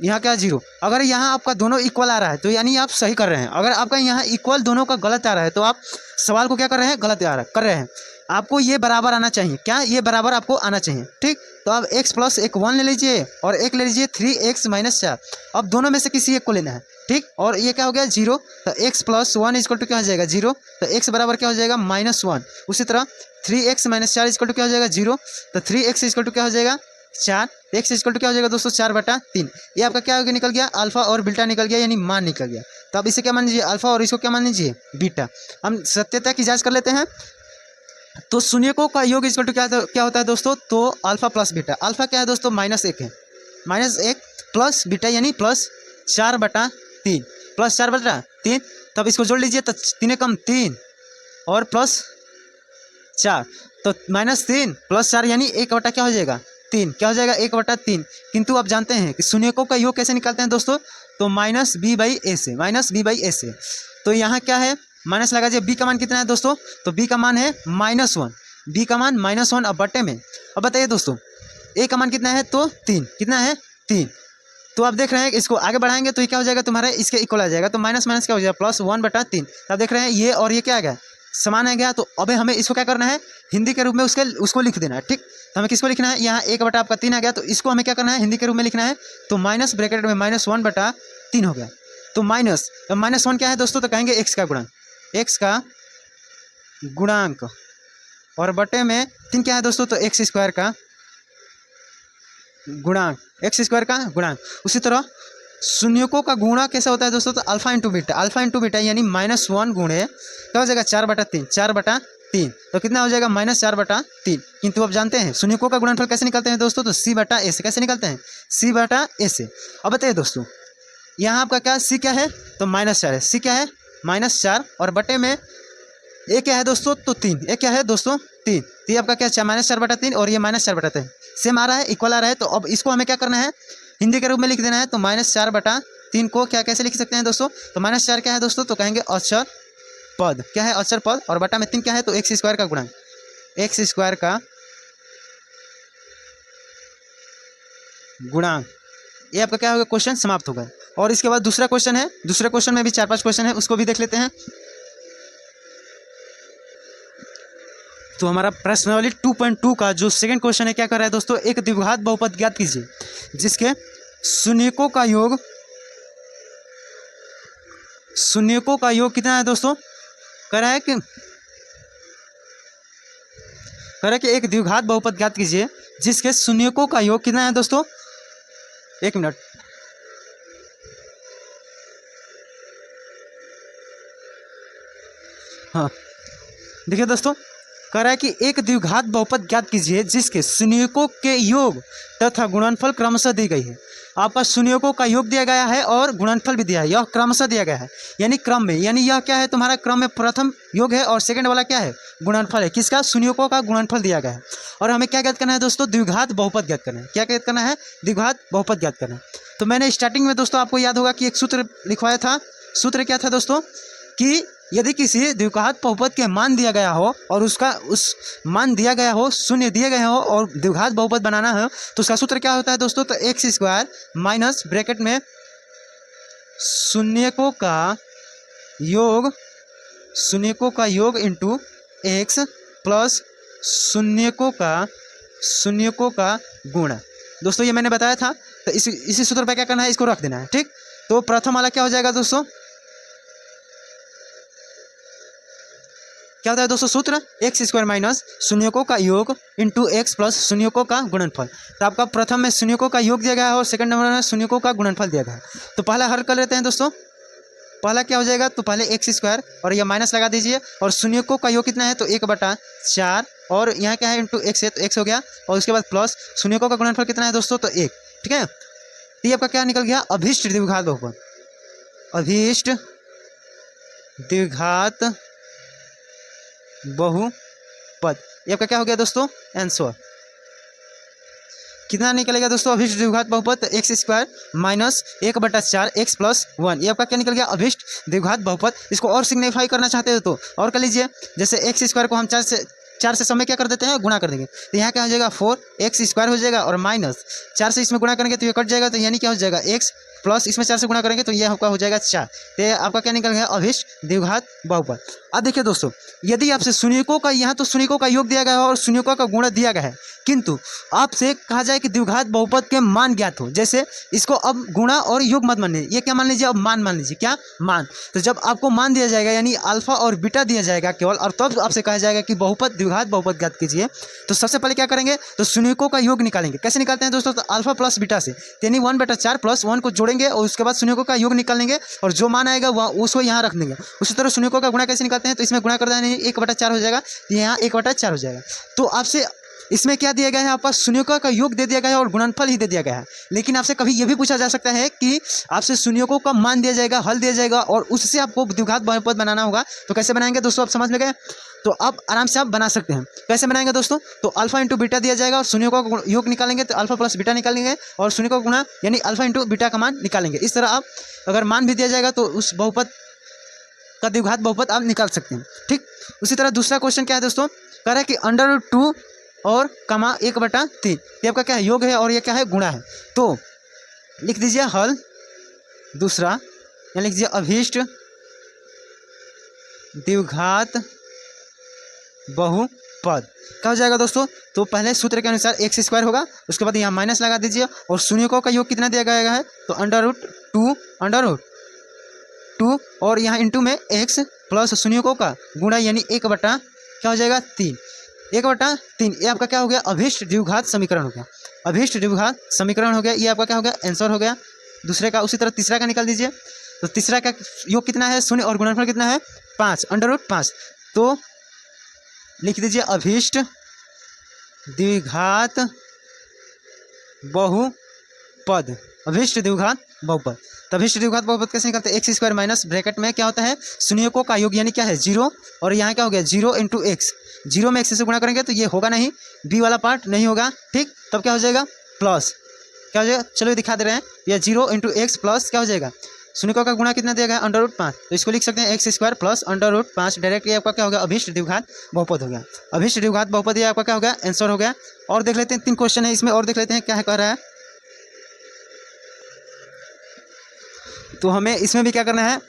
यहाँ क्या 0। अगर यहाँ आपका दोनों इक्वल आ रहा है तो यानी आप सही कर रहे हैं। अगर आपका यहाँ इक्वल दोनों का गलत आ रहा है तो आप सवाल को क्या कर रहे हैं, गलत कर रहे हैं। आपको ये बराबर आना चाहिए, क्या ये बराबर आपको आना चाहिए। ठीक, तो आप x + 1 ले लीजिए और एक ले लीजिए 3x - 4। अब दोनों में से किसी एक को लेना है। ठीक, और ये क्या हो गया 0, तो x + 1 इक्वल टू क्या हो जाएगा 0। तो x बराबर क्या हो जाएगा -1। उसी तरह 3x - 4 इक्वल टू क्या हो जाएगा 0। तो 3x इक्वल टू क्या हो जाएगा 4। x इक्वल टू क्या हो जाएगा दोस्तों 4/3। ये आपका क्या हो गया, निकल गया अल्फा और बीटा निकल गया, यानी मान निकल गया। तो अब इसे क्या मान लीजिए अल्फा और इसको क्या मान लीजिए बीटा। हम सत्यता की जांच कर लेते हैं। तो शून्यकों का योग इक्वल टू क्या होता है दोस्तों, तो अल्फा प्लस बीटा। अल्फा क्या है दोस्तों -1 है, -1 प्लस बीटा यानी +4/3, +4/3। तब इसको जोड़ लीजिए तो 3 कम 3 और +4, तो -3 + 4 यानी 1 क्या हो जाएगा 3, क्या हो जाएगा 1/3। किंतु आप जानते हैं कि शून्यकों का योग कैसे निकालते हैं दोस्तों, तो -b/a से, -b/a से। तो यहाँ क्या है, माइनस लगा दीजिए। b का मान कितना है दोस्तों, तो b का मान है -1, b का मान -1 अब बटे में। अब बताइए दोस्तों a का मान कितना है, तो 3, कितना है 3। तो आप देख रहे हैं इसको आगे बढ़ाएंगे तो ये क्या हो जाएगा तुम्हारा, इसके इक्वल आ जाएगा। तो माइनस माइनस क्या हो जाएगा +1/3। तो आप देख रहे हैं ये और ये क्या आ गया, समान आ गया। तो अब हमें इसको क्या करना है, हिंदी के रूप में उसको लिख देना है। ठीक, तो हमें किसको लिखना है, यहाँ 1/3 आ गया, तो इसको हमें क्या करना है, हिंदी के रूप में लिखना है। तो माइनस ब्रैकेट में -1/3 हो गया। तो -1 क्या है दोस्तों, तो कहेंगे x का गुणांक, x का गुणांक, और बटे में 3 क्या है दोस्तों, तो x² का गुणांक, x² का गुणांक। उसी तरह शून्यकों का गुणा कैसा होता है दोस्तों, तो अल्फा इंटू बीटा यानी -1 गुणे क्या हो जाएगा 4/3। तो कितना हो जाएगा -4/3। किंतु आप जानते हैं शून्यकों का गुणनफल कैसे निकालते हैं दोस्तों, तो c/a से। कैसे निकालते हैं, c/a से। अब बताइए दोस्तों यहाँ आपका क्या c क्या है, तो -4 है, c क्या है -4, और बटे में a क्या है दोस्तों, तो 3, a क्या है दोस्तों 3। तो ये आपका क्या -4/3 और ये -4/3 सेम आ रहा है, इक्वल आ रहा है। तो अब इसको हमें क्या करना है, हिंदी के रूप में लिख देना है। तो -4/3 को क्या कैसे लिख सकते हैं दोस्तों, तो -4 क्या है दोस्तों, तो कहेंगे अक्षर पद, क्या है अक्षर पद, और बटा में 3 क्या है, तो x² का गुणांक, x² का गुणांक। ये आपका क्या होगा, क्वेश्चन समाप्त होगा। और इसके बाद दूसरा क्वेश्चन है, दूसरे क्वेश्चन में भी 4-5 क्वेश्चन है, उसको भी देख लेते हैं। तो हमारा प्रश्नावली 2.2 का जो सेकंड क्वेश्चन है, क्या कर रहा है दोस्तों, एक द्विघात बहुपद ज्ञात कीजिए जिसके शून्यकों का योग कितना है दोस्तों, कह रहा है कि एक द्विघात बहुपद ज्ञात कीजिए जिसके शून्यकों का योग कितना है दोस्तों। 1 मिनट, हाँ देखिए दोस्तों, कह रहा है कि एक द्विघात बहुपद ज्ञात कीजिए जिसके शून्यकों के योग तथा गुणनफल क्रमशः दी गई है। आपका शून्यकों का योग दिया गया है और गुणनफल भी दिया है, यह क्रमशः दिया गया है यानी क्रम में, यानी यह क्या है तुम्हारा क्रम में प्रथम योग है और सेकंड वाला क्या है गुणनफल है। किसका, शून्यकों का गुणनफल दिया गया है। और हमें क्या ज्ञात करना है दोस्तों, द्विघात बहुपद ज्ञात करना है। क्या ज्ञात करना है, द्विघात बहुपद ज्ञात करना है। तो मैंने स्टार्टिंग में दोस्तों आपको याद होगा कि एक सूत्र लिखवाया था। सूत्र क्या था दोस्तों, कि यदि किसी द्विघात बहुपद के मान दिया गया हो और उस मान दिया गया हो, शून्य दिए गए हो और द्विघात बहुपद बनाना है तो उसका सूत्र क्या होता है दोस्तों, तो x² माइनस ब्रैकेट में शून्यकों का योग इंटू x प्लस शून्यकों का गुणा। दोस्तों ये मैंने बताया था। तो इसी सूत्र पर क्या करना है, इसको रख देना है। ठीक, तो प्रथम वाला क्या हो जाएगा दोस्तों, क्या होता है दोस्तों सूत्र, एक्स स्क्वायर माइनस शून्यकों का योग इंटू एक्स प्लस शून्यकों का गुणनफल। तो आपका प्रथम में शून्यकों का योग दिया गया है और सेकंड नंबर में शून्यकों का गुणनफल दिया गया है। तो पहला हल कर लेते हैं दोस्तों। पहला क्या हो जाएगा, तो पहले एक्स स्क्वायर और यह माइनस लगा दीजिए और शून्यकों का योग कितना है, तो 1/4 और यहाँ क्या है इंटू एक्स है तो एक्स हो गया और उसके बाद प्लस शून्यकों का गुणनफल कितना है दोस्तों, तो 1। ठीक है, तो ये आपका क्या निकल गया, अभीष्ट द्विघात बहुपद। अभीष्ट द्विघात बहुपद ये आपका क्या हो गया दोस्तों, आंसर। कितना निकलेगा दोस्तों अभीष्ट द्विघात बहुपद, x square minus 1/4 x plus 1। ये आपका क्या निकल गया, अभीष्ट द्विघात बहुपद। इसको और सिग्निफाई करना चाहते हो तो और कर लीजिए, जैसे एक्स स्क्वायर को हम 4 से समय क्या कर देते हैं, गुणा कर देंगे। तो यहाँ क्या हो जाएगा 4x स्क्वायर हो जाएगा और माइनस 4 से इसमें गुणा करेंगे तो ये कट जाएगा, तो यानी क्या हो जाएगा x प्लस इसमें 4 से गुणा करेंगे तो ये आपका हो जाएगा 4। तो ये आपका क्या निकल गया, अभीष्ट द्विघात बहुपद। अब देखिए दोस्तों, यदि आपसे शून्यकों का यहाँ तो शून्यकों का योग दिया गया है और शून्यकों का गुणा दिया गया है, किंतु आपसे कहा जाए कि द्विघात बहुपद के मान ज्ञात हो, जैसे इसको अब गुणा और योग मत मान लीजिए, ये क्या मान लीजिए, अब मान मान लीजिए, क्या मान। तो जब आपको मान दिया जाएगा यानी अल्फा और बीटा दिया जाएगा केवल, और तब आपसे कहा जाएगा कि बहुपद द्विघात बहुपद ज्ञात कीजिए, तो सबसे पहले क्या करेंगे, तो शून्यकों का योग निकालेंगे। कैसे निकालते हैं दोस्तों, तो अल्फा प्लस बीटा से, यानी 1/4 प्लस 1 को जोड़ेंगे और उसके बाद शून्यकों का योग निकालेंगे और जो मान आएगा वह उसको यहाँ रख देंगे। उसी तरह शून्यकों का गुणा कैसे निकालते हैं, तो इसमें गुणा कर देंगे 1/4 हो जाएगा, यहाँ 1/4 हो जाएगा। तो आपसे इसमें क्या दिया गया है, आपका शून्यकों का योग दे दिया गया है और गुणनफल ही दे दिया गया है। लेकिन आपसे कभी यह भी पूछा जा सकता है कि आपसे शून्यकों का मान दिया जाएगा, हल दिया जाएगा और उससे आपको द्विघात बहुपद बनाना होगा। तो कैसे बनाएंगे दोस्तों, आप समझ में गए। तो अब आराम से आप बना सकते हैं। कैसे बनाएंगे दोस्तों, तो अल्फा इंटू बीटा दिया जाएगा और शून्यकों का योग निकालेंगे तो अल्फा प्लस बीटा निकालेंगे और शून्यकों का गुणा यानी अल्फा इंटू बीटा का मान निकालेंगे। इस तरह आप अगर मान भी दिया जाएगा तो उस बहुपद का द्विघात बहुपद आप निकाल सकते हैं। ठीक, उसी तरह दूसरा क्वेश्चन क्या है दोस्तों, कह रहा है कि √2 और कमा 1/3 ये आपका क्या है, योग है और ये क्या है, गुणा है। तो लिख दीजिए हल दूसरा, या लिख दीजिए अभीष्ट द्विघात बहुपद। क्या हो जाएगा दोस्तों, तो पहले सूत्र के अनुसार एक्स स्क्वायर होगा, उसके बाद यहाँ माइनस लगा दीजिए और शून्यकों का योग कितना दिया गया है, तो √2 और यहाँ इंटू में एक्स प्लस शून्यकों का गुणा यानी 1/3 क्या हो जाएगा 3, 1/3। ये आपका क्या हो गया, अभीष्ट द्विघात समीकरण हो गया। अभीष्ट द्विघात समीकरण हो गया, ये आपका क्या हो गया, आंसर हो गया दूसरे का। उसी तरह तीसरा का निकाल दीजिए, तो तीसरा का योग कितना है, 0 और गुणनफल कितना है 5, √5। तो लिख दीजिए अभीष्ट द्विघात बहुपद, अभीष्ट द्विघात बहुपद। तो अभीष्ट द्विघात बहुपद कैसे निकालते हैं, एक्स स्क्वायर माइनस ब्रैकेट में क्या होता है, शून्यकों का योग यानी क्या है 0 और यहाँ क्या हो गया 0 इंटू एक्स, 0 में एक्स से गुणा करेंगे तो ये होगा नहीं, बी वाला पार्ट नहीं होगा। ठीक, तब क्या हो जाएगा प्लस, क्या हो जाएगा, चलो दिखा दे रहे हैं, यह 0 इंटू एक्स प्लस क्या हो जाएगा, शून्यकों का गुणा कितना दिया गया √5, तो इसको लिख सकते हैं एक्स स्क्वायर प्लस √5 डायरेक्ट। ये आपका क्या हो गया, अभीष्ट द्विघात बहुपद हो गया। अभीष्ट द्विघात बहुपद ये आपका क्या हो गया, आंसर हो गया। और देख लेते हैं 3 क्वेश्चन है इसमें, और देख लेते हैं क्या है कह रहा है। तो हमें इसमें भी क्या करना है,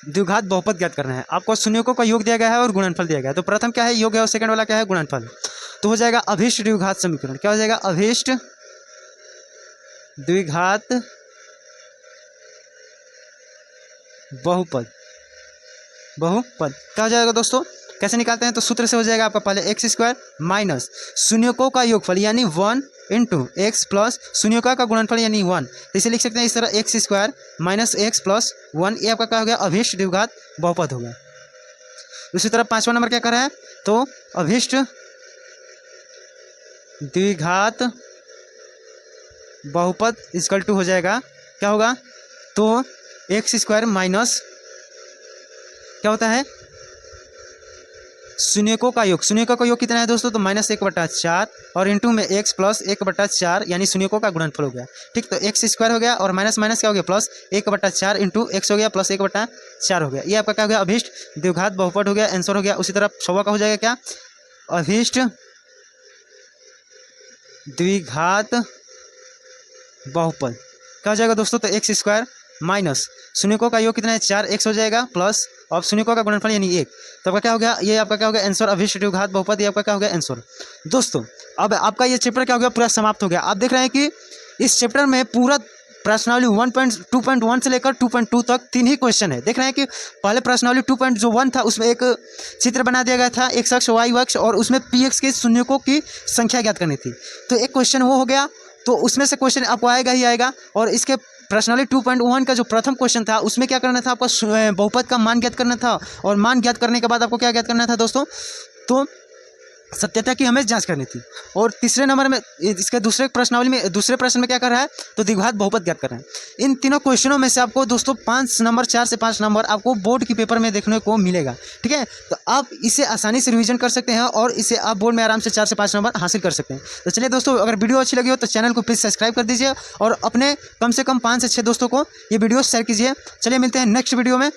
द्विघात बहुपद ज्ञात करना है। आपको शून्यकों का योग दिया गया है और गुणनफल दिया गया है। तो प्रथम क्या है, योग है और सेकंड वाला क्या है, गुणनफल। तो हो जाएगा अभीष्ट द्विघात समीकरण, क्या हो जाएगा, अभीष्ट द्विघात बहुपद क्या हो जाएगा दोस्तों, कैसे निकालते हैं, तो सूत्र से हो जाएगा आपका पहले एक्स स्क्वायर माइनस शून्यकों का योगफल यानी 1 इंटू एक्स प्लस शून्यकों का गुणनफल यानी 1। तो इसे लिख सकते हैं इस तरह x square minus x plus 1। ये आपका क्या हो गया, अभीष्ट द्विघात बहुपद हो गया। उसी तरह 5वां नंबर क्या कर रहा है, तो अभीष्ट द्विघात बहुपद इक्वल टू हो जाएगा क्या होगा, तो एक्स स्क्वायर माइनस क्या होता है, शून्यकों का योग। शून्यकों का योग कितना है दोस्तों, तो -1/4 और इंटू में एक्स प्लस 1/4 यानी शून्यकों का गुणनफल हो गया। ठीक, तो एक्स स्क्वायर हो गया और माइनस माइनस क्या हो गया, प्लस 1/4 इंटू एक्स हो गया प्लस 1/4 हो गया। ये आपका क्या हो गया, अभीष्ट द्विघात बहुपद हो गया, आंसर हो गया। उसी तरह 6वां का हो जाएगा क्या, अभीष्ट द्विघात बहुपद क्या हो जाएगा दोस्तों, तो एक्स स्क्वायर माइनस शून्यकों का योग कितना है 4x हो जाएगा प्लस और शून्यकों का गुणनफल यानी 1। तो आपका क्या हो गया, ये आपका क्या हो गया आंसर, अभीष्ट द्विघात बहुपद। ये आपका क्या हो गया आंसर। दोस्तों अब आपका ये चैप्टर क्या हो गया, पूरा समाप्त हो गया। आप देख रहे हैं कि इस चैप्टर में पूरा प्रश्नावली 2.1 से लेकर 2.2 तक 3 ही क्वेश्चन है। देख रहे हैं कि पहले प्रश्नावली 2.1 था, उसमें एक चित्र बना दिया गया था, एक्स अक्ष वाई अक्ष, और उसमें पी एक्स के शून्यकों की संख्या ज्ञात करनी थी। तो एक क्वेश्चन वो हो गया, तो उसमें से क्वेश्चन आपको आएगा ही आएगा। और इसके प्रश्नावली 2.1 का जो प्रथम क्वेश्चन था उसमें क्या करना था, आपको बहुपद का मान ज्ञात करना था, और मान ज्ञात करने के बाद आपको क्या ज्ञात करना था दोस्तों, तो सत्यता की हमें जांच करनी थी। और तीसरे नंबर में इसके दूसरे प्रश्न में क्या कर रहा है, तो द्विघात बहुपद ज्ञात कर रहे हैं। इन तीनों क्वेश्चनों में से आपको दोस्तों 5 नंबर 4 से 5 नंबर आपको बोर्ड की पेपर में देखने को मिलेगा। ठीक है, तो आप इसे आसानी से रिवीजन कर सकते हैं और इसे आप बोर्ड में आराम से 4 से 5 नंबर हासिल कर सकते हैं। तो चलिए दोस्तों, अगर वीडियो अच्छी लगी हो तो चैनल को प्लीज़ सब्सक्राइब कर दीजिए और अपने कम से कम 5 से 6 दोस्तों को ये वीडियो शेयर कीजिए। चलिए मिलते हैं नेक्स्ट वीडियो में।